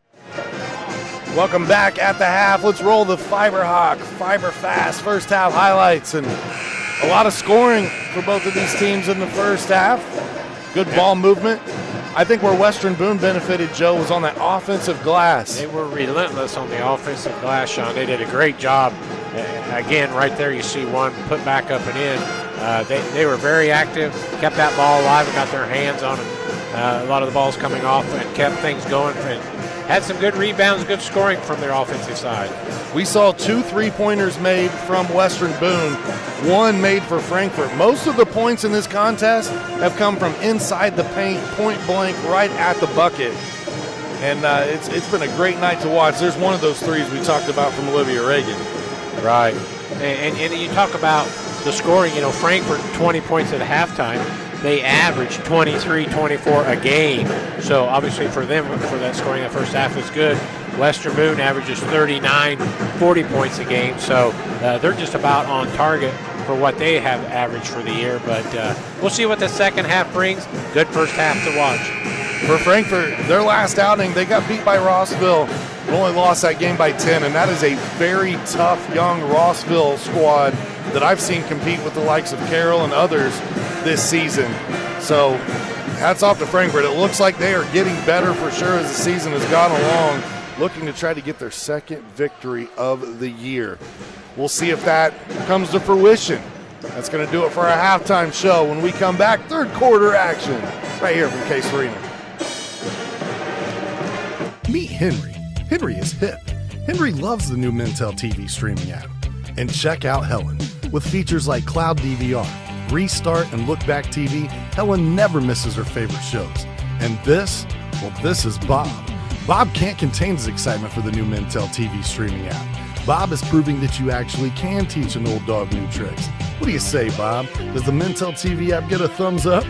Welcome back at the half. Let's roll the Fiberhawk Fiber Fast first half highlights, and a lot of scoring for both of these teams in the first half. Good ball movement. I think where Western Boone benefited, Joe, was on that offensive glass. They were relentless on the offensive glass, Sean. They did a great job. Again, right there you see one put back up and in. They were very active, kept that ball alive and got their hands on it. A lot of the balls coming off and kept things going and had some good rebounds, good scoring from their offensive side. We saw 2 3-pointers made from Western Boone, 1 made for Frankfort. Most of the points in this contest have come from inside the paint, point blank, right at the bucket. And it's been a great night to watch. There's one of those threes we talked about from Olivia Reagan. Right. And you talk about the scoring, Frankfort 20 points at halftime. They averaged 23, 24 a game. So obviously for them, for that scoring, that first half was good. Western Boone averages 39, 40 points a game. So they're just about on target for what they have averaged for the year. But we'll see what the second half brings. Good first half to watch. For Frankfort, their last outing, they got beat by Rossville. Only lost that game by 10, and that is a very tough young Rossville squad that I've seen compete with the likes of Carroll and others this season. So hats off to Frankfort. It looks like they are getting better for sure as the season has gone along, looking to try to get their second victory of the year. We'll see if that comes to fruition. That's going to do it for our halftime show. When we come back, third quarter action right here from Case Arena. Meet Henry. Henry is hip. Henry loves the new Mintel TV streaming app. And check out Helen. With features like Cloud DVR, Restart, and Look Back TV, Helen never misses her favorite shows. And this Well, this is Bob. Bob can't contain his excitement for the new Mintel TV streaming app. Bob is proving that you actually can teach an old dog new tricks. What do you say, Bob? Does the Mintel TV app get a thumbs up?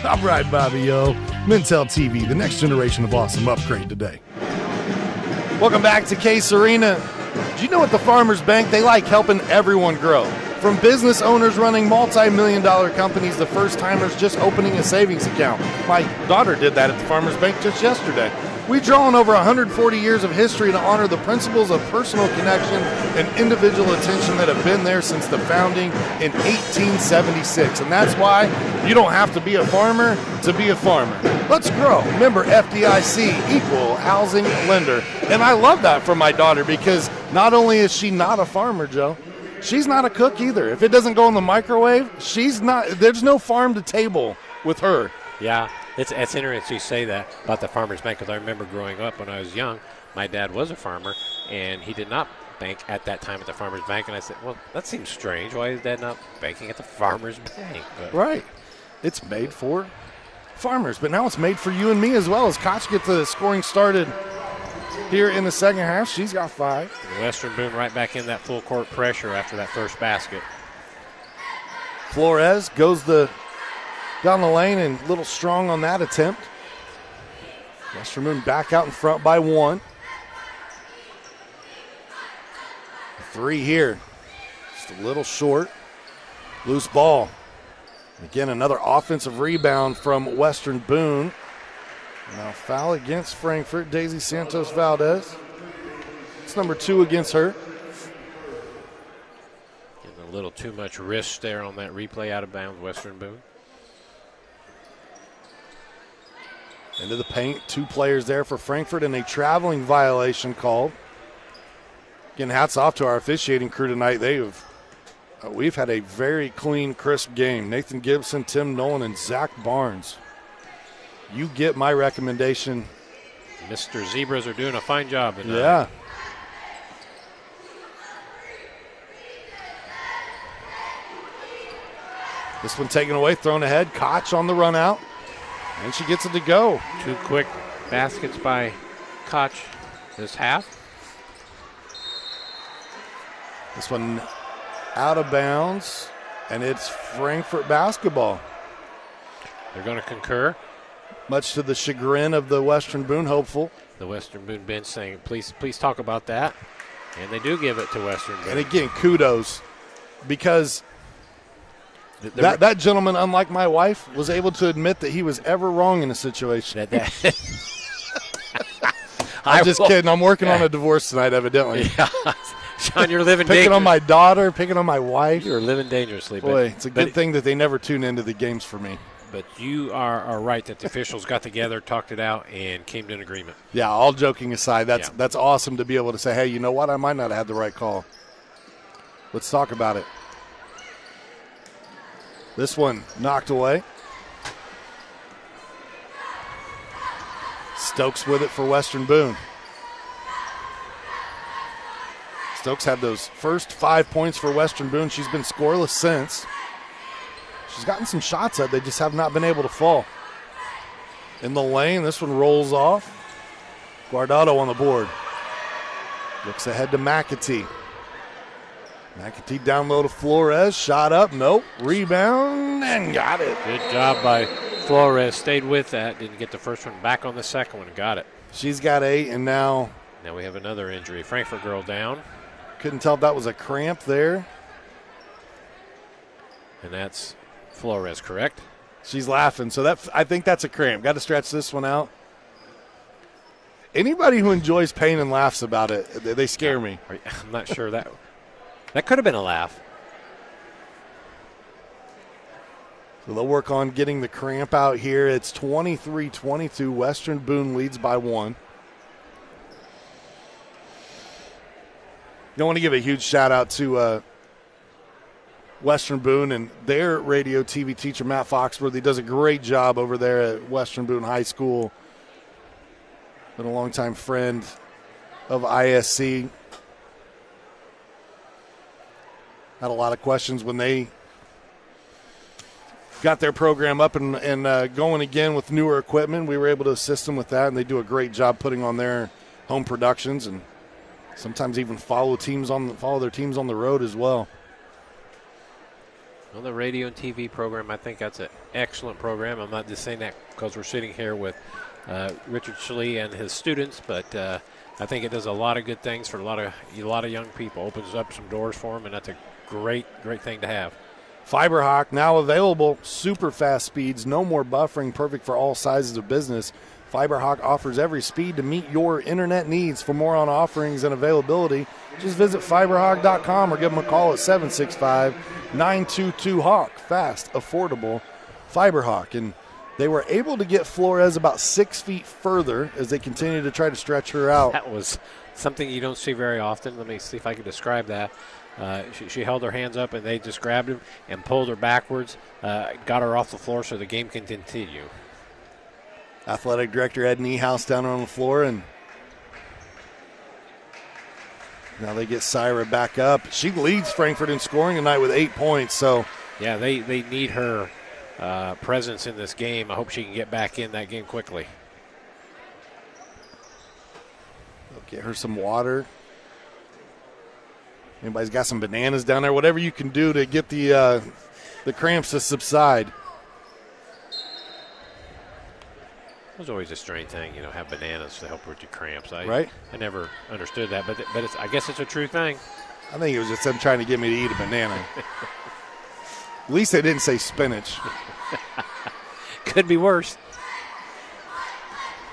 All right, Bobby, yo. Mintel TV, the next generation of awesome, upgrade today. Welcome back to Case Arena. Do you know at the Farmers Bank, they like helping everyone grow? From business owners running multi-million-dollar companies to first-timers just opening a savings account. My daughter did that at the Farmers Bank just yesterday. We draw on over 140 years of history to honor the principles of personal connection and individual attention that have been there since the founding in 1876. And that's why you don't have to be a farmer to be a farmer. Let's grow. Member FDIC, equal housing lender. And I love that for my daughter because not only is she not a farmer, Joe, she's not a cook either. If it doesn't go in the microwave, there's no farm to table with her. Yeah, it's interesting you say that about the Farmers Bank because I remember growing up when I was young, my dad was a farmer, and he did not bank at that time at the Farmers Bank. And I said, well, that seems strange. Why is Dad not banking at the Farmers Bank? But right. It's made for farmers, but now it's made for you and me as well as Koch gets the scoring started here in the second half. She's got 5. And Western Boone right back in that full court pressure after that first basket. Flores goes down the lane and a little strong on that attempt. Western Boone back out in front by 1. 3 here. Just a little short. Loose ball. Again, another offensive rebound from Western Boone. Now foul against Frankfort. Daisy Santos Valdez. It's number 2 against her. Getting a little too much wrist there on that replay out of bounds, Western Boone. Into the paint, 2 players there for Frankfort and a traveling violation called. Again, hats off to our officiating crew tonight. We've had a very clean, crisp game. Nathan Gibson, Tim Nolan, and Zach Barnes. You get my recommendation. Mr. Zebras are doing a fine job tonight. Yeah. This one taken away, thrown ahead. Koch on the run out. And she gets it to go. 2 quick baskets by Koch this half. This one out of bounds, and it's Frankfort basketball. They're going to concur. Much to the chagrin of the Western Boone hopeful. The Western Boone bench saying, please talk about that. And they do give it to Western Boone. And again, kudos, because that gentleman, unlike my wife, was able to admit that he was ever wrong in a situation. I'm just kidding. I'm working on a divorce tonight, evidently. Yeah. Sean, you're living picking on my daughter, picking on my wife. You're living dangerously. Boy, it's a good thing that they never tune into the games for me. But you are right that the officials got together, talked it out, and came to an agreement. Yeah, all joking aside, that's awesome to be able to say, hey, you know what? I might not have had the right call. Let's talk about it. This one knocked away. Stokes with it for Western Boone. Stokes had those first 5 points for Western Boone. She's been scoreless since. She's gotten some shots up. They just have not been able to fall. In the lane, this one rolls off. Guardado on the board. Looks ahead to McAtee. McAtee down low to Flores. Shot up. Nope. Rebound and got it. Good job by Flores. Stayed with that. Didn't get the first one. Back on the second one. Got it. She's got 8, and now we have another injury. Frankfort girl down. Couldn't tell if that was a cramp there. And that's Flores, correct? She's laughing. So I think that's a cramp. Got to stretch this one out. Anybody who enjoys pain and laughs about it, they scare me. I'm not sure that could have been a laugh. So they'll work on getting the cramp out here. It's 23-22. Western Boone leads by 1. I want to give a huge shout out to Western Boone and their radio TV teacher, Matt Foxworthy. Does a great job over there at Western Boone High School. Been a longtime friend of ISC. Had a lot of questions when they got their program up and going again with newer equipment. We were able to assist them with that, and they do a great job putting on their home productions and sometimes even follow their teams on the road as well. Well, the radio and TV program, I think that's an excellent program. I'm not just saying that because we're sitting here with Richard Schlee and his students, but I think it does a lot of good things for a lot of young people. Opens up some doors for them, and that's a great thing to have. FiberHawk now available, super fast speeds, no more buffering, perfect for all sizes of business. FiberHawk offers every speed to meet your internet needs. For more on offerings and availability, just visit fiberhawk.com or give them a call at 765-922-HAWK. Fast, affordable FiberHawk. And they were able to get Flores about 6 feet further as they continue to try to stretch her out. That was something you don't see very often. Let me see if I can describe that. She held her hands up, and they just grabbed him and pulled her backwards, got her off the floor so the game can continue. Athletic Director Ed Niehaus down on the floor, and now they get Syra back up. She leads Frankfort in scoring tonight with 8 points. So, yeah, they need her presence in this game. I hope she can get back in that game quickly. They'll get her some water. Anybody's got some bananas down there, whatever you can do to get the cramps to subside. It was always a strange thing, have bananas to help with your cramps. Right? I never understood that, but I guess it's a true thing. I think it was just them trying to get me to eat a banana. At least they didn't say spinach. Could be worse.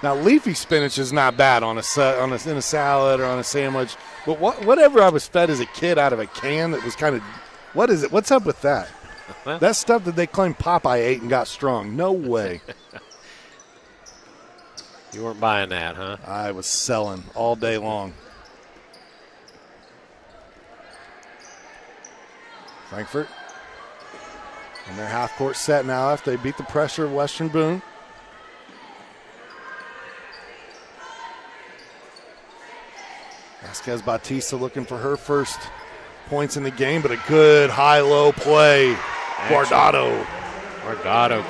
Now, leafy spinach is not bad in a salad or on a sandwich, but whatever I was fed as a kid out of a can that was kind of, what is it? What's up with that? That stuff that they claim Popeye ate and got strong. No way. You weren't buying that, huh? I was selling all day long. Frankfort in their half-court set now after they beat the pressure of Western Boone. Vasquez Bautista looking for her first points in the game, but a good high-low play. Guardado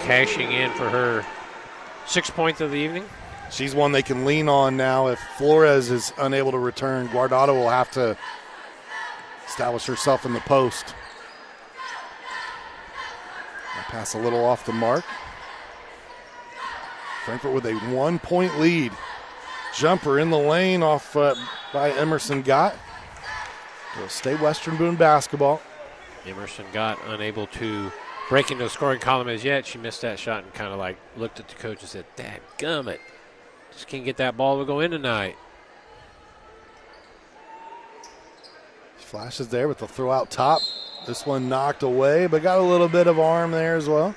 cashing in for her 6 points of the evening. She's one they can lean on now. If Flores is unable to return, Guardado will have to establish herself in the post. That pass a little off the mark. Frankfort with a 1 point lead. Jumper in the lane off by Emerson Gott. It'll stay Western Boone basketball. Emerson Gott unable to break into the scoring column as yet. She missed that shot and kind of looked at the coach and said, "Dadgummit. Just can't get that ball to go in tonight." Flashes there with the throw out top. This one knocked away, but got a little bit of arm there as well.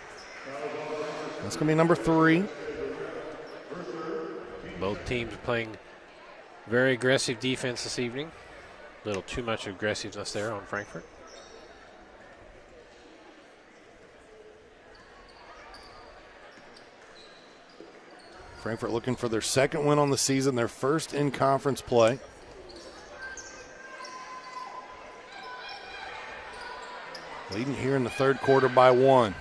That's going to be number 3. Both teams playing very aggressive defense this evening. A little too much aggressiveness there on Frankfort. Frankfort looking for their second win on the season, their first in conference play. Leading here in the third quarter by 1.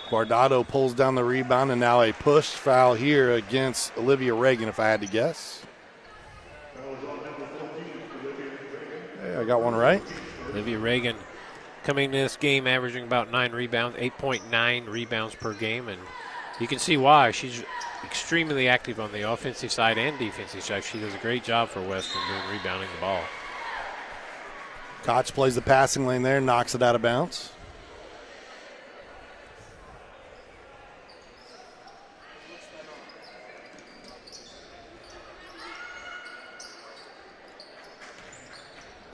Guardado pulls down the rebound, and now a push foul here against Olivia Reagan, if I had to guess. Hey, I got one right. Olivia Reagan coming to this game averaging about 9 rebounds, 8.9 rebounds per game, and you can see why. She's extremely active on the offensive side and defensive side. She does a great job for Western Boone rebounding the ball. Koch plays the passing lane there, knocks it out of bounds.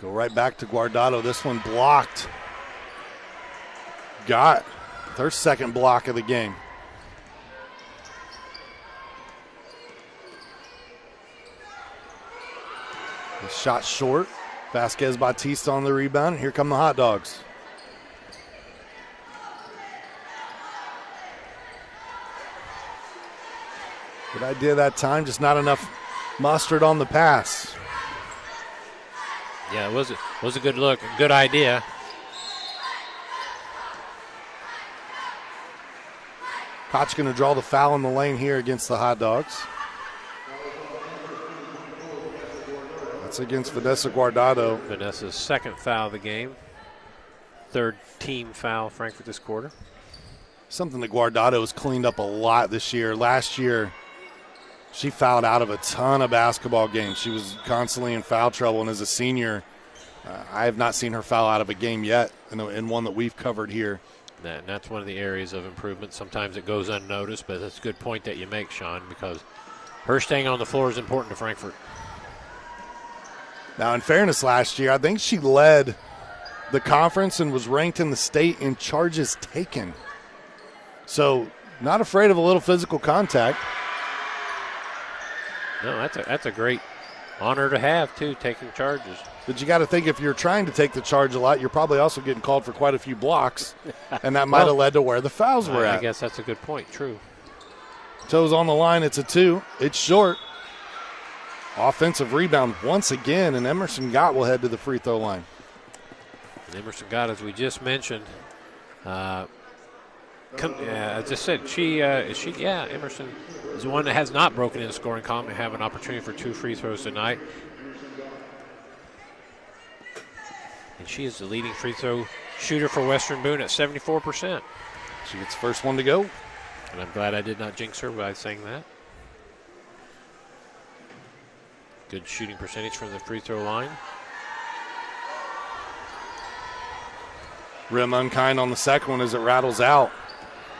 Go right back to Guardado. This one blocked. Got their second block of the game. The shot short. Vasquez Bautista on the rebound, and here come the hot dogs. Good idea that time, just not enough mustard on the pass. Yeah, it was a good look, good idea. Koch going to draw the foul in the lane here against the Hot Dogs. That's against Vanessa Guardado. Vanessa's second foul of the game. Third team foul, Frankfort, this quarter. Something that Guardado has cleaned up a lot this year. Last year, she fouled out of a ton of basketball games. She was constantly in foul trouble, and as a senior, I have not seen her foul out of a game yet in one that we've covered here. And that's one of the areas of improvement. Sometimes it goes unnoticed, but that's a good point that you make, Sean, because her staying on the floor is important to Frankfort. Now, in fairness, last year, I think she led the conference and was ranked in the state in charges taken. So, not afraid of a little physical contact. No, that's a great honor to have, too, taking charges. But you got to think if you're trying to take the charge a lot, you're probably also getting called for quite a few blocks, and that might have led to where the fouls were at. I guess that's a good point, true. Toes on the line, it's a 2. It's short. Offensive rebound once again, and Emerson Gott will head to the free throw line. And Emerson Gott, as we just mentioned, as I said, Emerson is the one that has not broken in the scoring column and have an opportunity for 2 free throws tonight. And she is the leading free throw shooter for Western Boone at 74%. She gets the first one to go. And I'm glad I did not jinx her by saying that. Good shooting percentage from the free throw line. Rim unkind on the second one as it rattles out.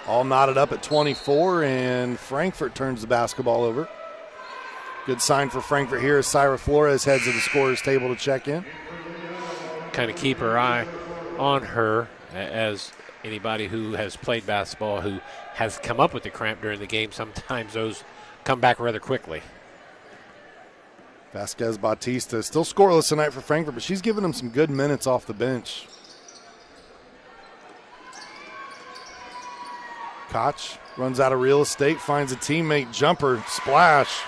All knotted up at 24, and Frankfort turns the basketball over. Good sign for Frankfort here as Syra Flores heads to the scorer's table to check in. Kind of keep her eye on her, as anybody who has played basketball who has come up with the cramp during the game, sometimes those come back rather quickly. Vasquez Bautista still scoreless tonight for Frankfort, but she's giving them some good minutes off the bench. Koch runs out of real estate, finds a teammate, jumper, splash.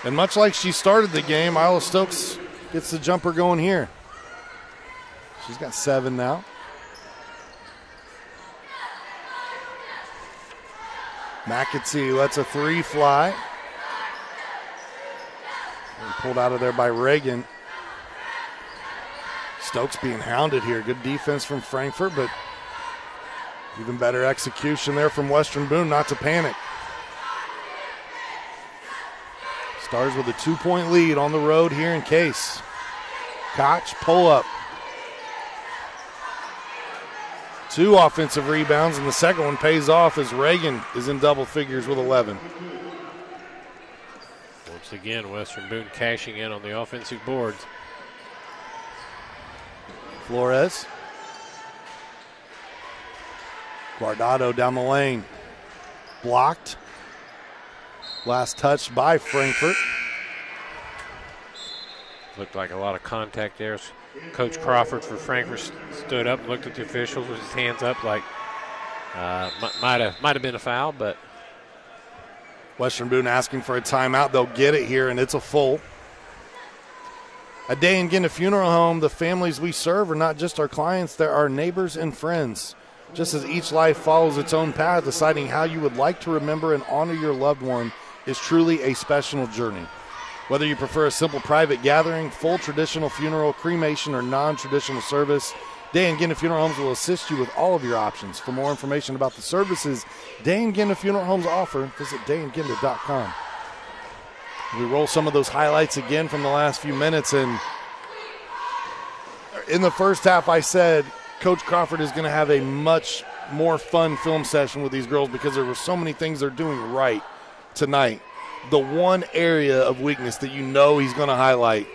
And much like she started the game, Isla Stokes gets the jumper going here. She's got 7 now. McAtee lets a 3 fly. And pulled out of there by Reagan. Stokes being hounded here. Good defense from Frankfort, but even better execution there from Western Boone not to panic. Stars with a 2-point lead on the road here in Case. Koch, pull up. 2 offensive rebounds, and the second one pays off as Reagan is in double figures with 11. Once again, Western Boone cashing in on the offensive boards. Flores. Guardado down the lane. Blocked. Last touch by Frankfort. Looked like a lot of contact there. Coach Crawford for Frankfort stood up and looked at the officials with his hands up like might have been a foul, but Western Boone asking for a timeout. They'll get it here, and it's a full. A day in Genda Funeral Home, the families we serve are not just our clients, they're our neighbors and friends. Just as each life follows its own path, deciding how you would like to remember and honor your loved one is truly a special journey. Whether you prefer a simple private gathering, full traditional funeral, cremation, or non-traditional service, Day and Genda Funeral Homes will assist you with all of your options. For more information about the services Day and Genda Funeral Homes offer, visit dayandgenda.com. We roll some of those highlights again from the last few minutes, and in the first half I said Coach Crawford is going to have a much more fun film session with these girls because there were so many things they're doing right tonight. The one area of weakness that you know he's going to highlight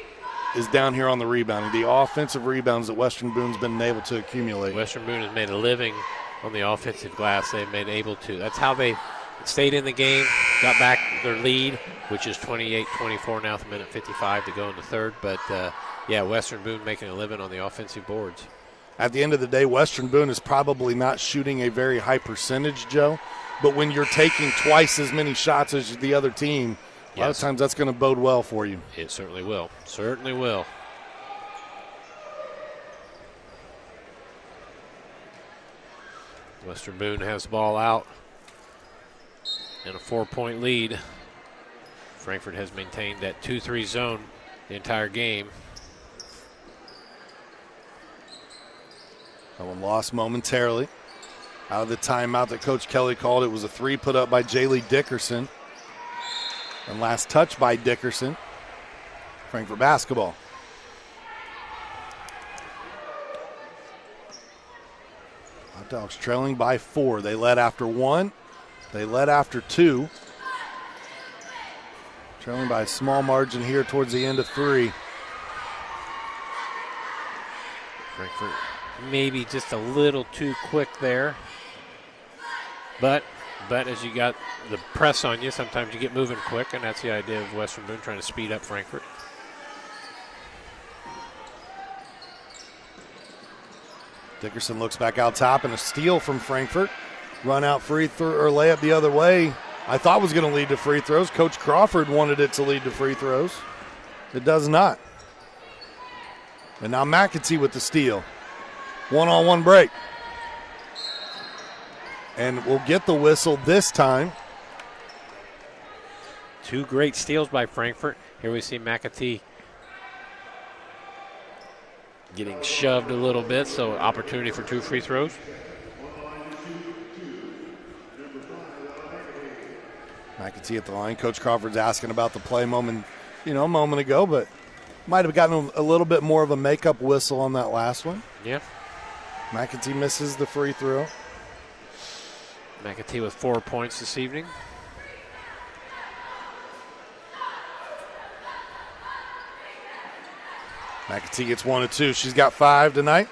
is down here on the rebounding, the offensive rebounds that Western Boone's been able to accumulate. Western Boone has made a living on the offensive glass. They've been able to. That's how they stayed in the game, got back their lead, which is 28-24 now with a minute 55 to go in the third. But, Western Boone making a living on the offensive boards. At the end of the day, Western Boone is probably not shooting a very high percentage, Joe. But when you're taking twice as many shots as the other team, a lot of times that's going to bode well for you. It certainly will. Certainly will. Western Boone has the ball out And a 4-point lead. Frankfort has maintained that 2-3 zone the entire game. That one lost momentarily. Out of the timeout that Coach Kelly called, it was a 3 put up by Jaylee Dickerson. And last touch by Dickerson. Frankfort basketball. Hot Dogs trailing by 4. They led after 1. They led after 2. Trailing by a small margin here towards the end of 3. Frankfort maybe just a little too quick there. But as you got the press on you, sometimes you get moving quick, and that's the idea of Western Boone trying to speed up Frankfort. Dickerson looks back out top, and a steal from Frankfort. Run out free throw or layup the other way. I thought was going to lead to free throws. Coach Crawford wanted it to lead to free throws. It does not. And now McAtee with the steal. One-on-one break. And we'll get the whistle this time. 2 great steals by Frankfort. Here we see McAtee getting shoved a little bit, so opportunity for 2 free throws. McAtee at the line. Coach Crawford's asking about the play a moment ago, but might have gotten a little bit more of a makeup whistle on that last one. Yeah. McAtee misses the free throw. McAtee with 4 points this evening. McAtee gets 1 of 2. She's got 5 tonight.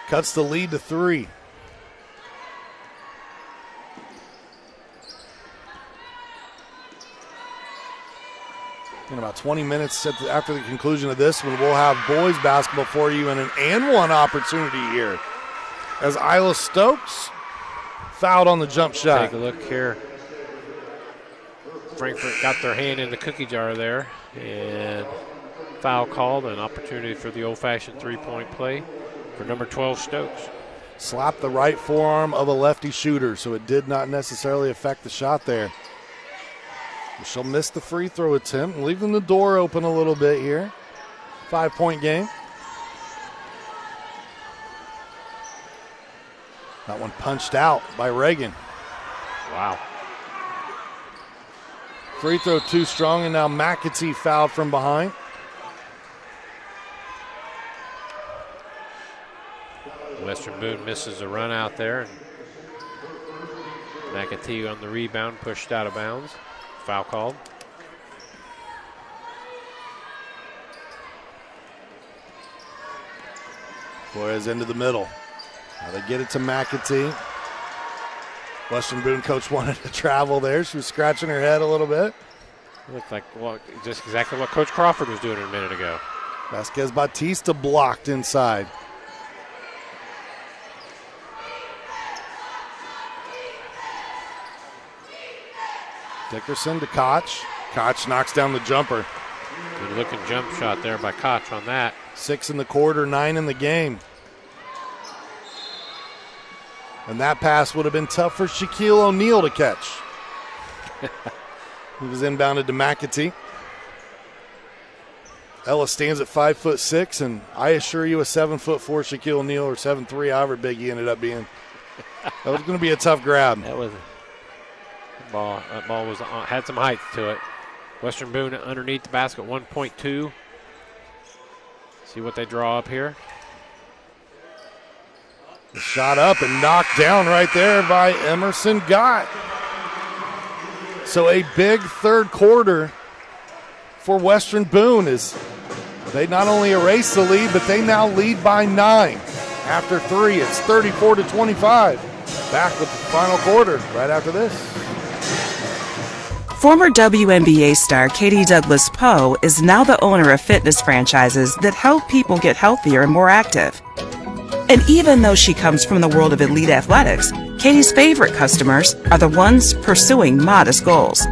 Cuts the lead to 3. In about 20 minutes after the conclusion of this one, we'll have boys basketball for you in an and one opportunity here. As Isla Stokes fouled on the jump shot. Take a look here. Frankfort got their hand in the cookie jar there, and foul called, an opportunity for the old-fashioned three-point play for number 12 Stokes. Slapped the right forearm of a lefty shooter, so it did not necessarily affect the shot there. She'll miss the free throw attempt, leaving the door open a little bit here. 5-point game. That one punched out by Reagan. Wow. Free throw too strong, and now McAtee fouled from behind. Western Boone misses a run out there. McAtee on the rebound, pushed out of bounds. Foul called. Flores into the middle. Now they get it to McAtee. Western Boone coach wanted to travel there. She was scratching her head a little bit. It looked like just exactly what Coach Crawford was doing a minute ago. Vasquez Bautista blocked inside. Dickerson to Koch. Koch knocks down the jumper. Good looking jump shot there by Koch on that. 6 in the quarter, 9 in the game. And that pass would have been tough for Shaquille O'Neal to catch. He was inbounded to McAtee. Ella stands at 5'6", and I assure you a 7'4" Shaquille O'Neal, or 7'3", however big he ended up being. That was going to be a tough grab. That ball was had some height to it. Western Boone underneath the basket, 1.2. See what they draw up here. The shot up and knocked down right there by Emerson Gott. So a big third quarter for Western Boone is they not only erase the lead, but they now lead by 9. After 3, it's 34-25. Back with the final quarter right after this. Former WNBA star Katie Douglas Poe is now the owner of fitness franchises that help people get healthier and more active. And even though she comes from the world of elite athletics, Katie's favorite customers are the ones pursuing modest goals.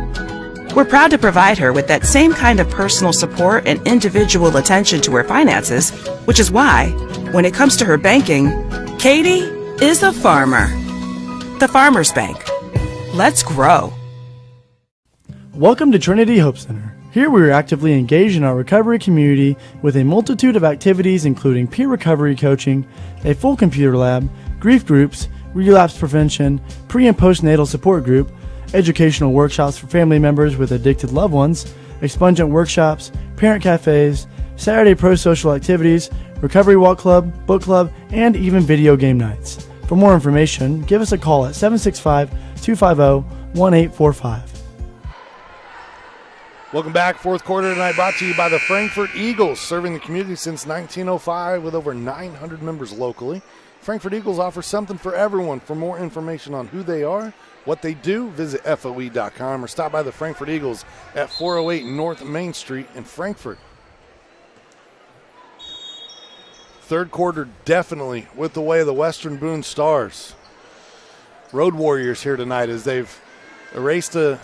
We're proud to provide her with that same kind of personal support and individual attention to her finances, which is why, when it comes to her banking, Katie is a farmer. The Farmers Bank. Let's grow. Welcome to Trinity Hope Center. Here we are actively engaged in our recovery community with a multitude of activities including peer recovery coaching, a full computer lab, grief groups, relapse prevention, pre- and postnatal support group, educational workshops for family members with addicted loved ones, expungent workshops, parent cafes, Saturday pro-social activities, recovery walk club, book club, and even video game nights. For more information, give us a call at 765-250-1845. Welcome back. Fourth quarter tonight brought to you by the Frankfort Eagles, serving the community since 1905 with over 900 members locally. Frankfort Eagles offers something for everyone. For more information on who they are, what they do, visit FOE.com or stop by the Frankfort Eagles at 408 North Main Street in Frankfort. Third quarter definitely with the way of the Western Boone Stars. Road Warriors here tonight as they've erased a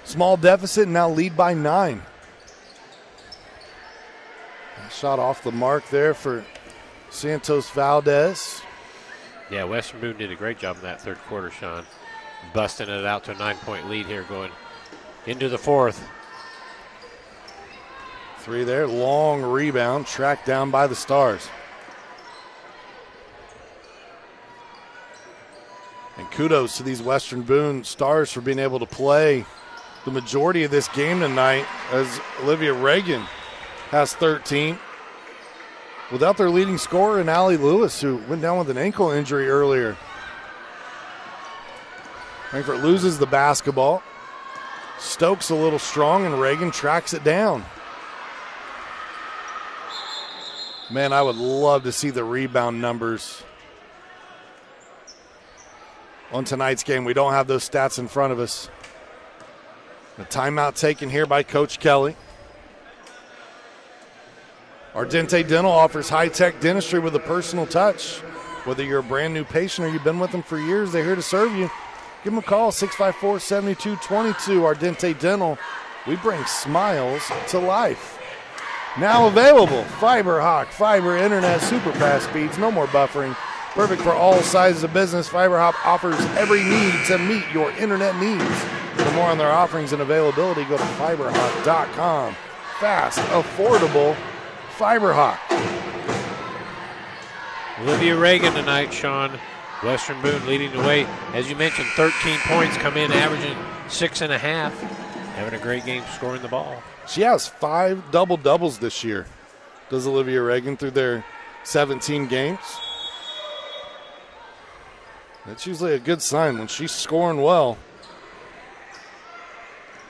small deficit and now lead by 9. Shot off the mark there for Santos Valdez. Yeah, Western Boone did a great job in that third quarter, Sean. Busting it out to a 9-point lead here going into the fourth. 3 there, long rebound, tracked down by the Stars. And kudos to these Western Boone Stars for being able to play the majority of this game tonight as Olivia Reagan has 13. Without their leading scorer in Allie Lewis, who went down with an ankle injury earlier. Frankfort loses the basketball. Stokes a little strong, and Reagan tracks it down. Man, I would love to see the rebound numbers on tonight's game. We don't have those stats in front of us. The timeout taken here by Coach Kelly. Ardente Dental offers high-tech dentistry with a personal touch. Whether you're a brand new patient or you've been with them for years, they're here to serve you. Give them a call, 654-7222. Ardente Dental. We bring smiles to life. Now available, FiberHawk, fiber internet, super fast speeds, no more buffering. Perfect for all sizes of business. FiberHawk offers every need to meet your internet needs. For more on their offerings and availability, go to fiberhawk.com. Fast, affordable, FiberHawk. Olivia Reagan tonight, Sean. Western Boone leading the way. As you mentioned, 13 points, come in averaging 6.5. Having a great game scoring the ball. She has 5 double-doubles this year, does Olivia Reagan, through their 17 games. That's usually a good sign when she's scoring well.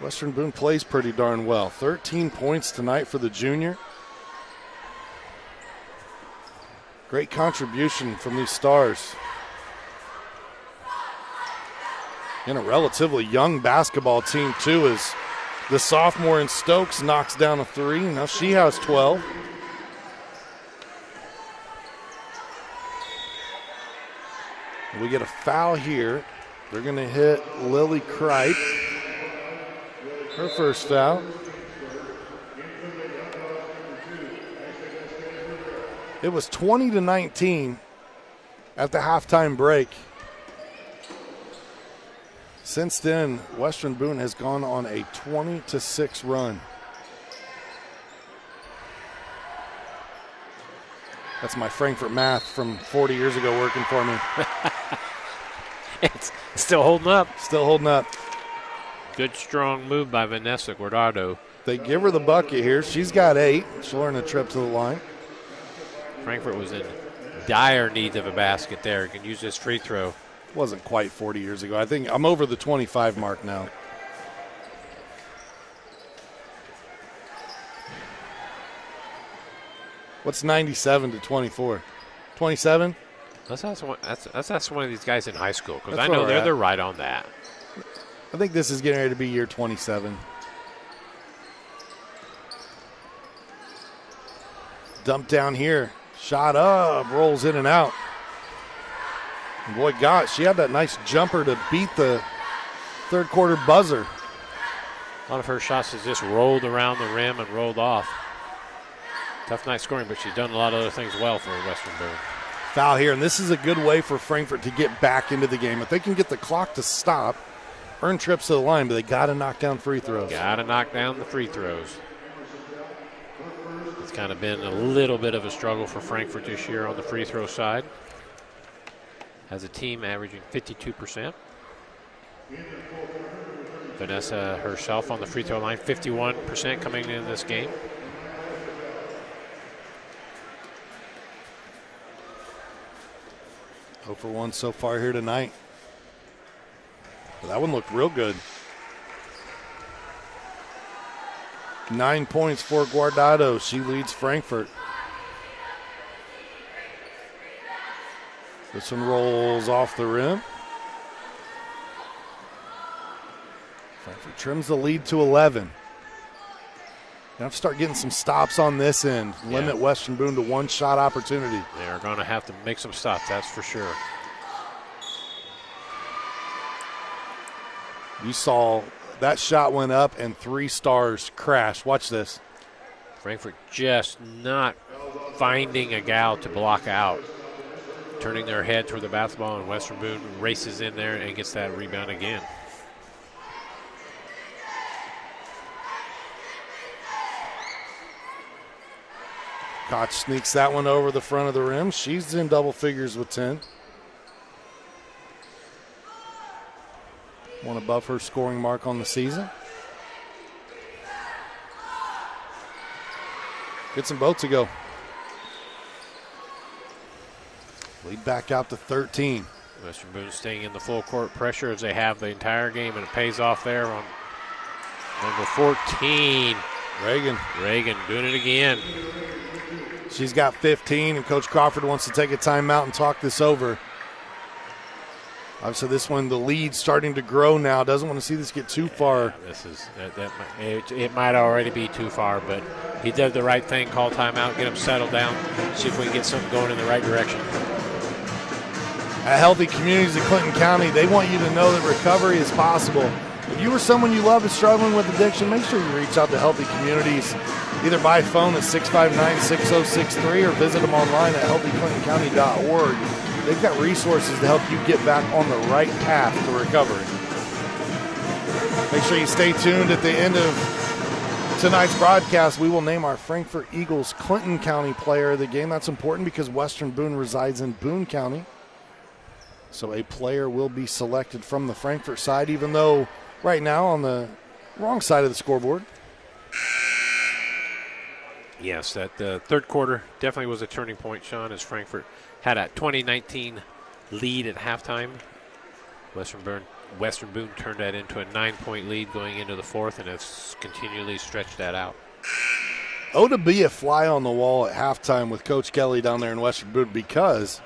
Western Boone plays pretty darn well. 13 points tonight for the junior. Great contribution from these Stars. And a relatively young basketball team, too, as the sophomore in Stokes knocks down a 3. Now she has 12. We get a foul here. They're going to hit Lily Kripe. Her first foul. It was 20-19 at the halftime break. Since then, Western Boone has gone on a 20-6 run. That's my Frankfort math from 40 years ago working for me. It's still holding up. Still holding up. Good, strong move by Vanessa Guardado. They give her the bucket here. She's got 8. She'll earn a trip to the line. Frankfort was in dire need of a basket there. Can use this free throw. Wasn't quite 40 years ago. I think I'm over the 25 mark now. What's 97 to 24? 27? Let's ask one of these guys in high school, because I know they're right on that. I think this is getting ready to be year 27. Dump down here. Shot up. Rolls in and out. And boy, gosh, she had that nice jumper to beat the third quarter buzzer. A lot of her shots has just rolled around the rim and rolled off. Tough night scoring, but she's done a lot of other things well for Western Boone. foul here, and this is a good way for Frankfort to get back into the game. If they can get the clock to stop, earn trips to the line, but they got to knock down free throws. Got to knock down the free throws. It's kind of been a little bit of a struggle for Frankfort this year on the free throw side. Has a team averaging 52%. Vanessa herself on the free throw line, 51% coming in this game. Oh for 1 so far here tonight. But that one looked real good. 9 points for Guardado. She leads Frankfort. This one rolls off the rim. Frankfort trims the lead to 11. You have to start getting some stops on this end. Limit Western Boone to one shot opportunity. They're going to have to make some stops, that's for sure. You saw that shot went up and 3 stars crashed. Watch this. Frankfort just not finding a gal to block out. Turning their head toward the basketball, and Western Boone races in there and gets that rebound again. Koch sneaks that one over the front of the rim. She's in double figures with 10. One above her scoring mark on the season. Gets them both to go. Lead back out to 13. Western Boone staying in the full court pressure as they have the entire game, and it pays off there on number 14. Reagan doing it again. She's got 15, and Coach Crawford wants to take a timeout and talk this over. Obviously, this one, the lead's starting to grow now. Doesn't want to see this get too far. This is it might already be too far, but he did the right thing. Call timeout, get them settled down, see if we can get something going in the right direction. At Healthy Communities of Clinton County, they want you to know that recovery is possible. If you or someone you love is struggling with addiction, make sure you reach out to Healthy Communities, either by phone at 659-6063 or visit them online at healthyclintoncounty.org. They've got resources to help you get back on the right path to recovery. Make sure you stay tuned. At the end of tonight's broadcast, we will name our Frankfort Eagles Clinton County player of the game. That's important because Western Boone resides in Boone County. So a player will be selected from the Frankfort side, even though right now on the wrong side of the scoreboard. Yes, that third quarter definitely was a turning point, Sean, as Frankfort had a 2019 lead at halftime. Western Boone turned that into a 9-point lead going into the fourth and has continually stretched that out. Oh, to be a fly on the wall at halftime with Coach Kelly down there in Western Boone, because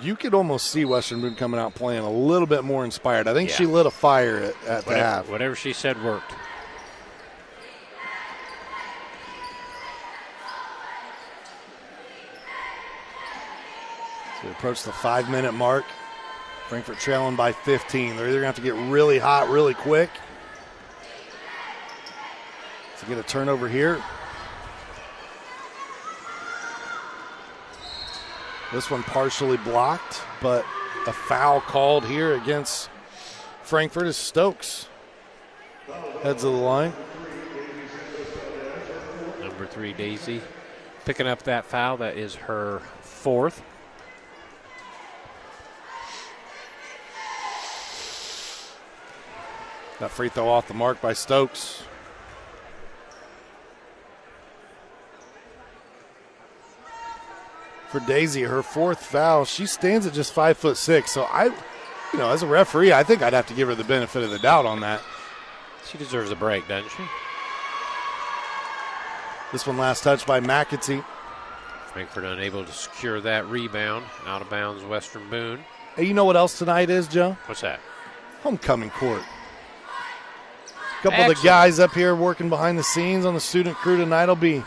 you could almost see Western Boone coming out playing a little bit more inspired. I think she lit a fire at the half. Whatever she said worked. So we approach the 5-minute mark. Frankfort trailing by 15. They're either going to have to get really hot really quick to get a turnover here. This one partially blocked, but a foul called here against Frankfort as Stokes heads of the line. Number 3, Daisy, picking up that foul. That is her 4th. That free throw off the mark by Stokes. For Daisy, her 4th foul. She stands at just 5'6". So as a referee, I think I'd have to give her the benefit of the doubt on that. She deserves a break, doesn't she? This one last touch by McAtee. Frankfort unable to secure that rebound. Out of bounds, Western Boone. Hey, you know what else tonight is, Joe? What's that? Homecoming court. A couple of the guys up here working behind the scenes on the student crew tonight will be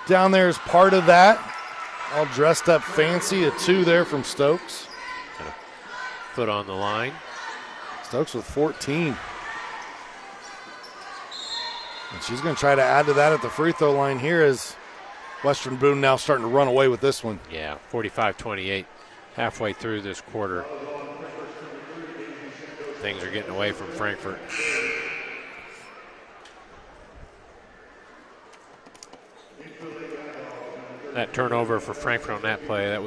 down there as part of that. All dressed up fancy. A 2 there from Stokes. Got a foot on the line. Stokes with 14. And she's going to try to add to that at the free throw line here as Western Boone now starting to run away with this one. Yeah, 45-28, halfway through this quarter. Things are getting away from Frankfort. That turnover for Frankfort on that play,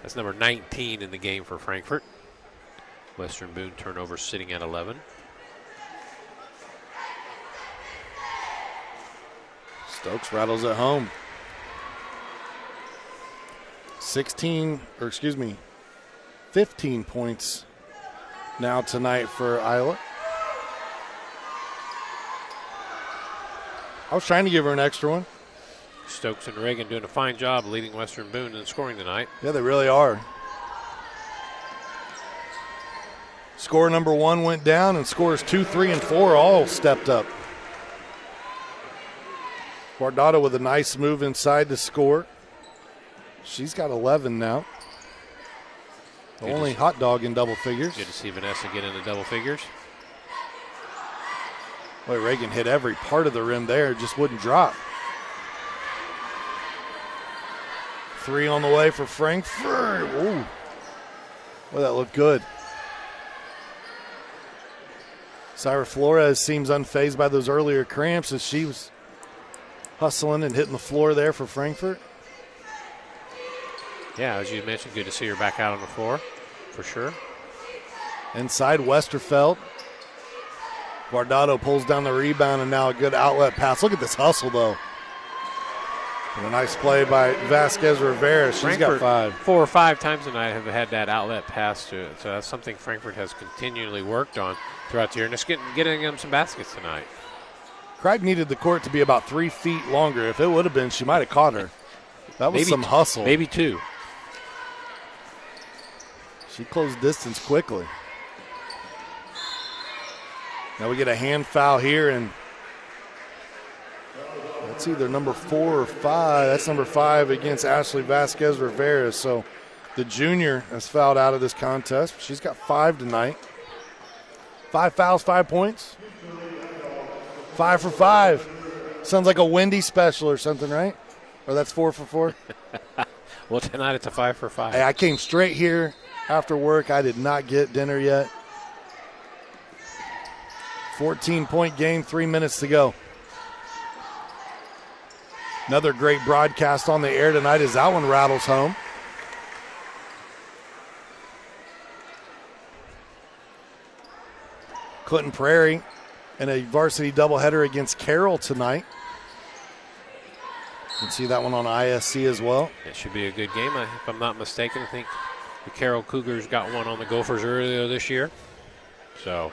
that's number 19 in the game for Frankfort. Western Boone turnover sitting at 11. Stokes rattles at home. 15 points now tonight for Isla. I was trying to give her an extra one. Stokes and Reagan doing a fine job leading Western Boone in scoring tonight. Yeah, they really are. Score number 1 went down, and scores 2, 3, and 4 all stepped up. Guardado with a nice move inside to score. She's got 11 now. The only hot dog in double figures. Good to see Vanessa get into double figures. Boy, Reagan hit every part of the rim there, just wouldn't drop. 3 on the way for Frankfort. Ooh. Boy, that looked good. Syra Flores seems unfazed by those earlier cramps as she was hustling and hitting the floor there for Frankfort. Yeah, as you mentioned, good to see her back out on the floor, for sure. Inside Westerfeld. Guardado pulls down the rebound, and now a good outlet pass. Look at this hustle, though. And a nice play by Vasquez Rivera. She's Frankfort, got 5. 4 or 5 times tonight have had that outlet pass to it. So that's something Frankfort has continually worked on throughout the year. And it's getting them some baskets tonight. Craig needed the court to be about 3 feet longer. If it would have been, she might have caught her. That was some hustle. Maybe 2. She closed distance quickly. Now we get a hand foul here, and that's either number 4 or 5. That's number 5 against Ashley Vasquez Rivera. So the junior has fouled out of this contest. She's got 5 tonight. 5 fouls, 5 points. 5 for 5. Sounds like a Wendy special or something, right? Or that's 4 for 4? Well, tonight it's a 5 for 5. Hey, I came straight here after work. I did not get dinner yet. 14-point game, 3 minutes to go. Another great broadcast on the air tonight as that one rattles home. Clinton Prairie in a varsity doubleheader against Carroll tonight. You can see that one on ISC as well. It should be a good game. If I'm not mistaken, I think the Carroll Cougars got one on the Gophers earlier this year. So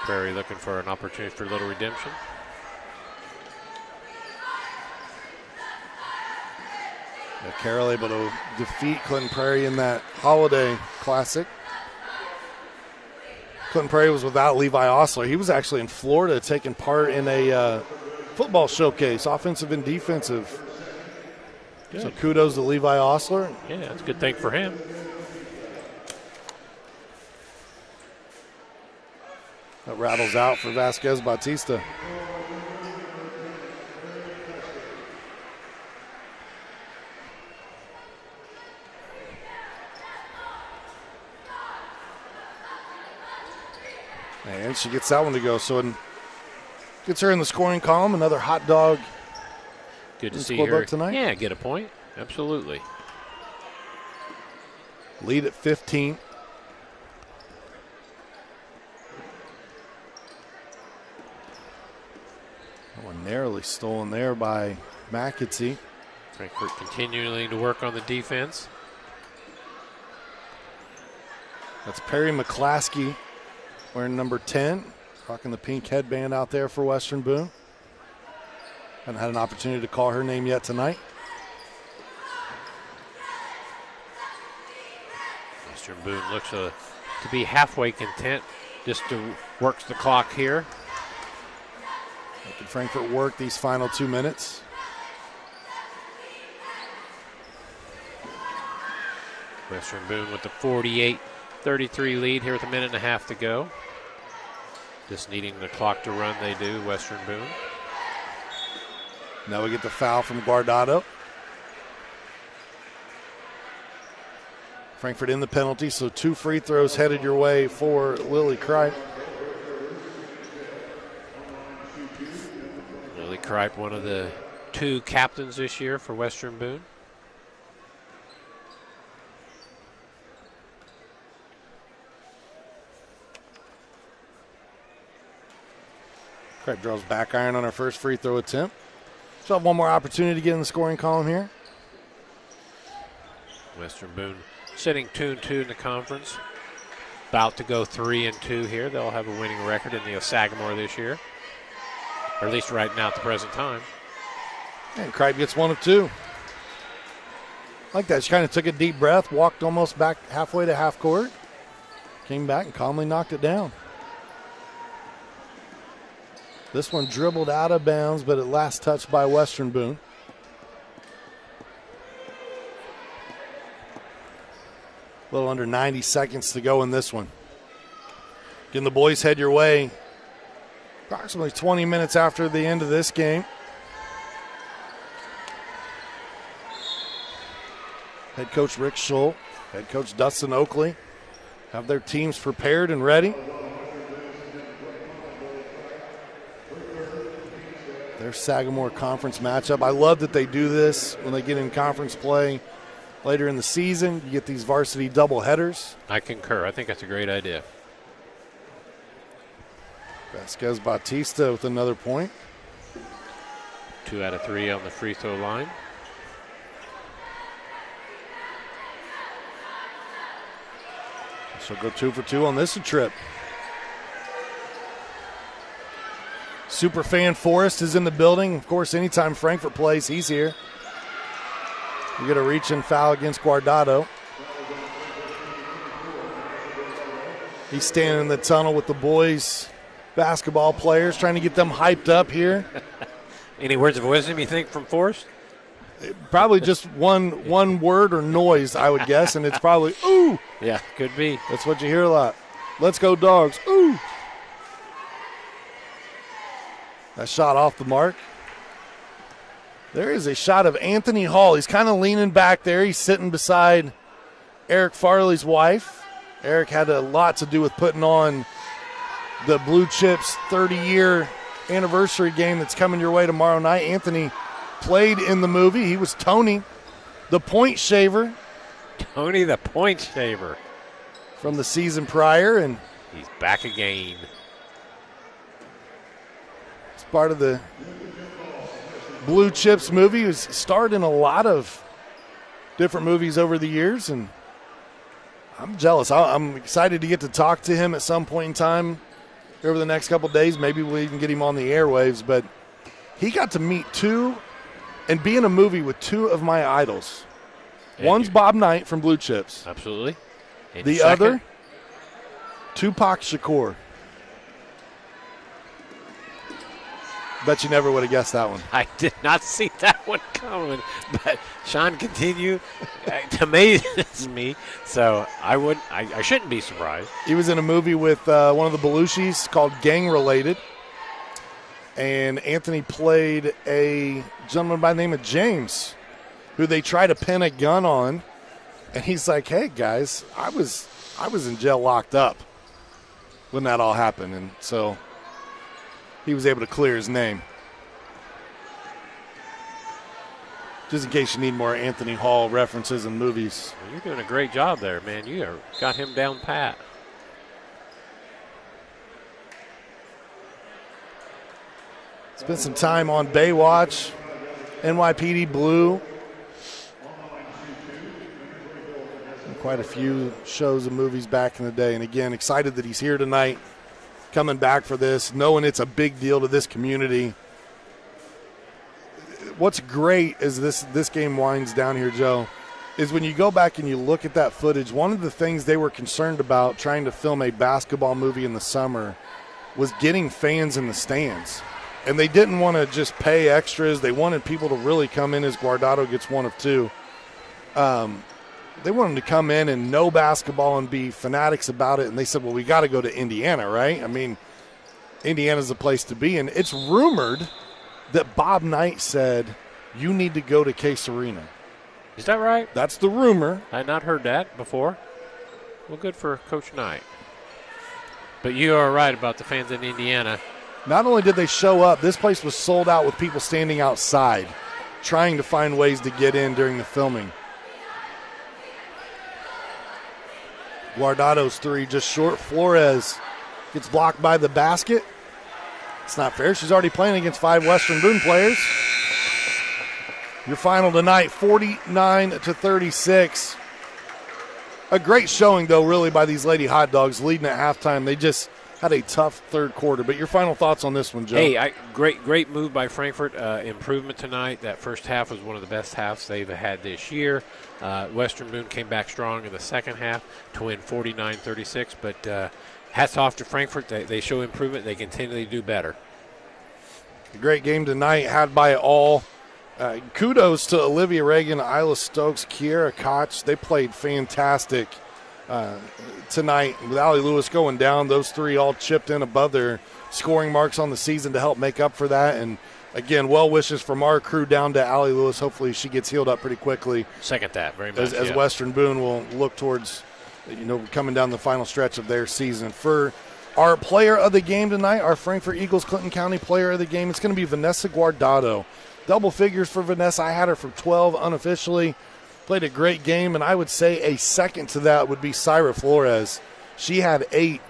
Prairie looking for an opportunity for a little redemption. Yeah, Carroll able to defeat Clinton Prairie in that Holiday Classic. Clinton Prairie was without Levi Osler. He was actually in Florida taking part in a football showcase, offensive and defensive. Good. So kudos to Levi Osler. Yeah, that's a good thing for him. That rattles out for Vasquez Bautista. And she gets that one to go. So it gets her in the scoring column. Another hot dog. Good to see her tonight. Yeah, get a point. Absolutely. Lead at 15. That one narrowly stolen there by McAtee. Frankfort continuing to work on the defense. That's Perry McClaskey wearing number 10, rocking the pink headband out there for Western Boone. Haven't had an opportunity to call her name yet tonight. Western Boone looks to be halfway content just to work the clock here. Making Frankfort work these final 2 minutes. Western Boone with the 48-33 lead here with a minute and a half to go. Just needing the clock to run, they do, Western Boone. Now we get the foul from Guardado. Frankfort in the penalty, so 2 free throws headed your way for Lily Kripe. Lily Kripe, one of the 2 captains this year for Western Boone. Kripe draws back iron on her first free throw attempt. She'll have one more opportunity to get in the scoring column here. Western Boone sitting 2-2 in the conference. About to go 3-2 here. They'll have a winning record in the Sagamore this year. Or at least right now at the present time. And Kripe gets 1 of 2. Like that. She kind of took a deep breath, walked almost back halfway to half court, came back and calmly knocked it down. This one dribbled out of bounds, but at last touched by Western Boone. A little under 90 seconds to go in this one. Getting the boys head your way. Approximately 20 minutes after the end of this game. Head coach Rick Schull, head coach Dustin Oakley have their teams prepared and ready. Their Sagamore Conference matchup. I love that they do this when they get in conference play later in the season. You get these varsity doubleheaders. I concur. I think that's a great idea. Vasquez Bautista with another point. 2 out of 3 on the free throw line. She'll go 2 for 2 on this trip. Superfan Forrest is in the building. Of course, anytime Frankfort plays, he's here. You get a reach-in foul against Guardado. He's standing in the tunnel with the boys basketball players, trying to get them hyped up here. Any words of wisdom you think from Forrest? Probably just one word or noise, I would guess, and it's probably, ooh. Yeah, could be. That's what you hear a lot. Let's go, Dogs. Ooh. That shot off the mark. There is a shot of Anthony Hall. He's kind of leaning back there. He's sitting beside Eric Farley's wife. Eric had a lot to do with putting on the Blue Chips 30-year anniversary game that's coming your way tomorrow night. Anthony played in the movie. He was Tony, the point shaver. Tony the point shaver. From the season prior. And he's back again. It's part of the Blue Chips movie. He was starred in a lot of different movies over the years, and I'm jealous. I'm excited to get to talk to him at some point in time over the next couple of days. Maybe we'll even get him on the airwaves, but he got to meet 2 and be in a movie with 2 of my idols. One's Bob Knight from Blue Chips. Absolutely. And the other, Tupac Shakur. Bet you never would have guessed that one. I did not see that one coming, but Sean, continue to amaze me. So I shouldn't be surprised. He was in a movie with one of the Belushis called Gang Related, and Anthony played a gentleman by the name of James, who they try to pin a gun on, and he's like, "Hey guys, I was in jail locked up when that all happened," and so he was able to clear his name. Just in case you need more Anthony Hall references in movies. Well, you're doing a great job there, man. You got him down pat. Spent some time on Baywatch, NYPD Blue. And quite a few shows and movies back in the day. And again, excited that he's here tonight, coming back for this, knowing it's a big deal to this community. What's great as this game winds down here, Joe, is when you go back and you look at that footage, one of the things they were concerned about trying to film a basketball movie in the summer was getting fans in the stands. And they didn't want to just pay extras. They wanted people to really come in as Guardado gets 1 of 2. They wanted them to come in and know basketball and be fanatics about it. And they said, well, we got to go to Indiana, right? I mean, Indiana's the place to be. And it's rumored that Bob Knight said, you need to go to Case Arena. Is that right? That's the rumor. I had not heard that before. Well, good for Coach Knight. But you are right about the fans in Indiana. Not only did they show up, this place was sold out with people standing outside trying to find ways to get in during the filming. Guardado's three just short. Flores gets blocked by the basket. It's not fair. She's already playing against 5 Western Boone players. Your final tonight, 49-36. A great showing, though, really, by these Lady Hot Dogs leading at halftime. They just had a tough third quarter. But your final thoughts on this one, Joe? Hey, great move by Frankfort. Improvement tonight. That first half was one of the best halves they've had this year. Western Boone came back strong in the second half to win 49-36. But hats off to Frankfort. They show improvement. They continually do better. A great game tonight, had by all. Kudos to Olivia Reagan, Isla Stokes, Kiera Koch. They played fantastic tonight. With Allie Lewis going down, those three all chipped in above their scoring marks on the season to help make up for that. And, again, well wishes from our crew down to Allie Lewis. Hopefully she gets healed up pretty quickly. Second that very much. As Western Boone will look towards, coming down the final stretch of their season. For our player of the game tonight, our Frankfort Eagles Clinton County player of the game, it's going to be Vanessa Guardado. Double figures for Vanessa. I had her for 12 unofficially. Played a great game, and I would say a second to that would be Syra Flores. She had 8,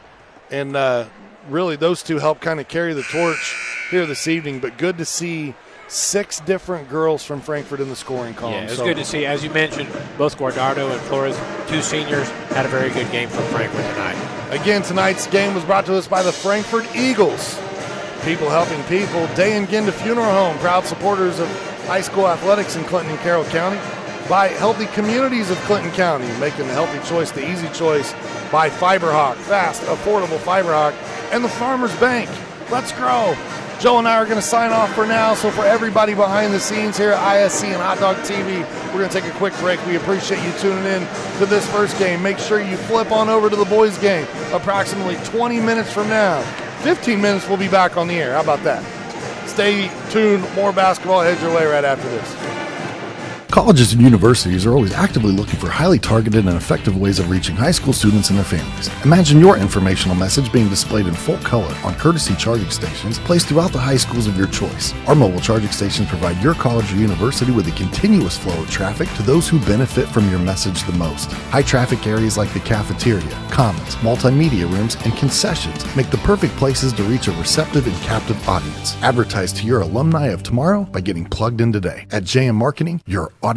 and really those two helped kind of carry the torch here this evening. But good to see 6 different girls from Frankfort in the scoring column. Yeah, it was good to see. As you mentioned, both Guardado and Flores, 2 seniors, had a very good game for Frankfort tonight. Again, tonight's game was brought to us by the Frankfort Eagles. People helping people. Day and Ginda Funeral Home, proud supporters of high school athletics in Clinton and Carroll County. By Healthy Communities of Clinton County, making the healthy choice the easy choice. By Fiberhawk, fast, affordable Fiberhawk. And the Farmers Bank. Let's grow. Joe and I are going to sign off for now. So for everybody behind the scenes here at ISC and Hot Dog TV, we're going to take a quick break. We appreciate you tuning in to this first game. Make sure you flip on over to the boys game approximately 20 minutes from now. 15 minutes, we'll be back on the air. How about that? Stay tuned. More basketball heads your way right after this. Colleges and universities are always actively looking for highly targeted and effective ways of reaching high school students and their families. Imagine your informational message being displayed in full color on courtesy charging stations placed throughout the high schools of your choice. Our mobile charging stations provide your college or university with a continuous flow of traffic to those who benefit from your message the most. High traffic areas like the cafeteria, commons, multimedia rooms, and concessions make the perfect places to reach a receptive and captive audience. Advertise to your alumni of tomorrow by getting plugged in today. At JM Marketing, your audience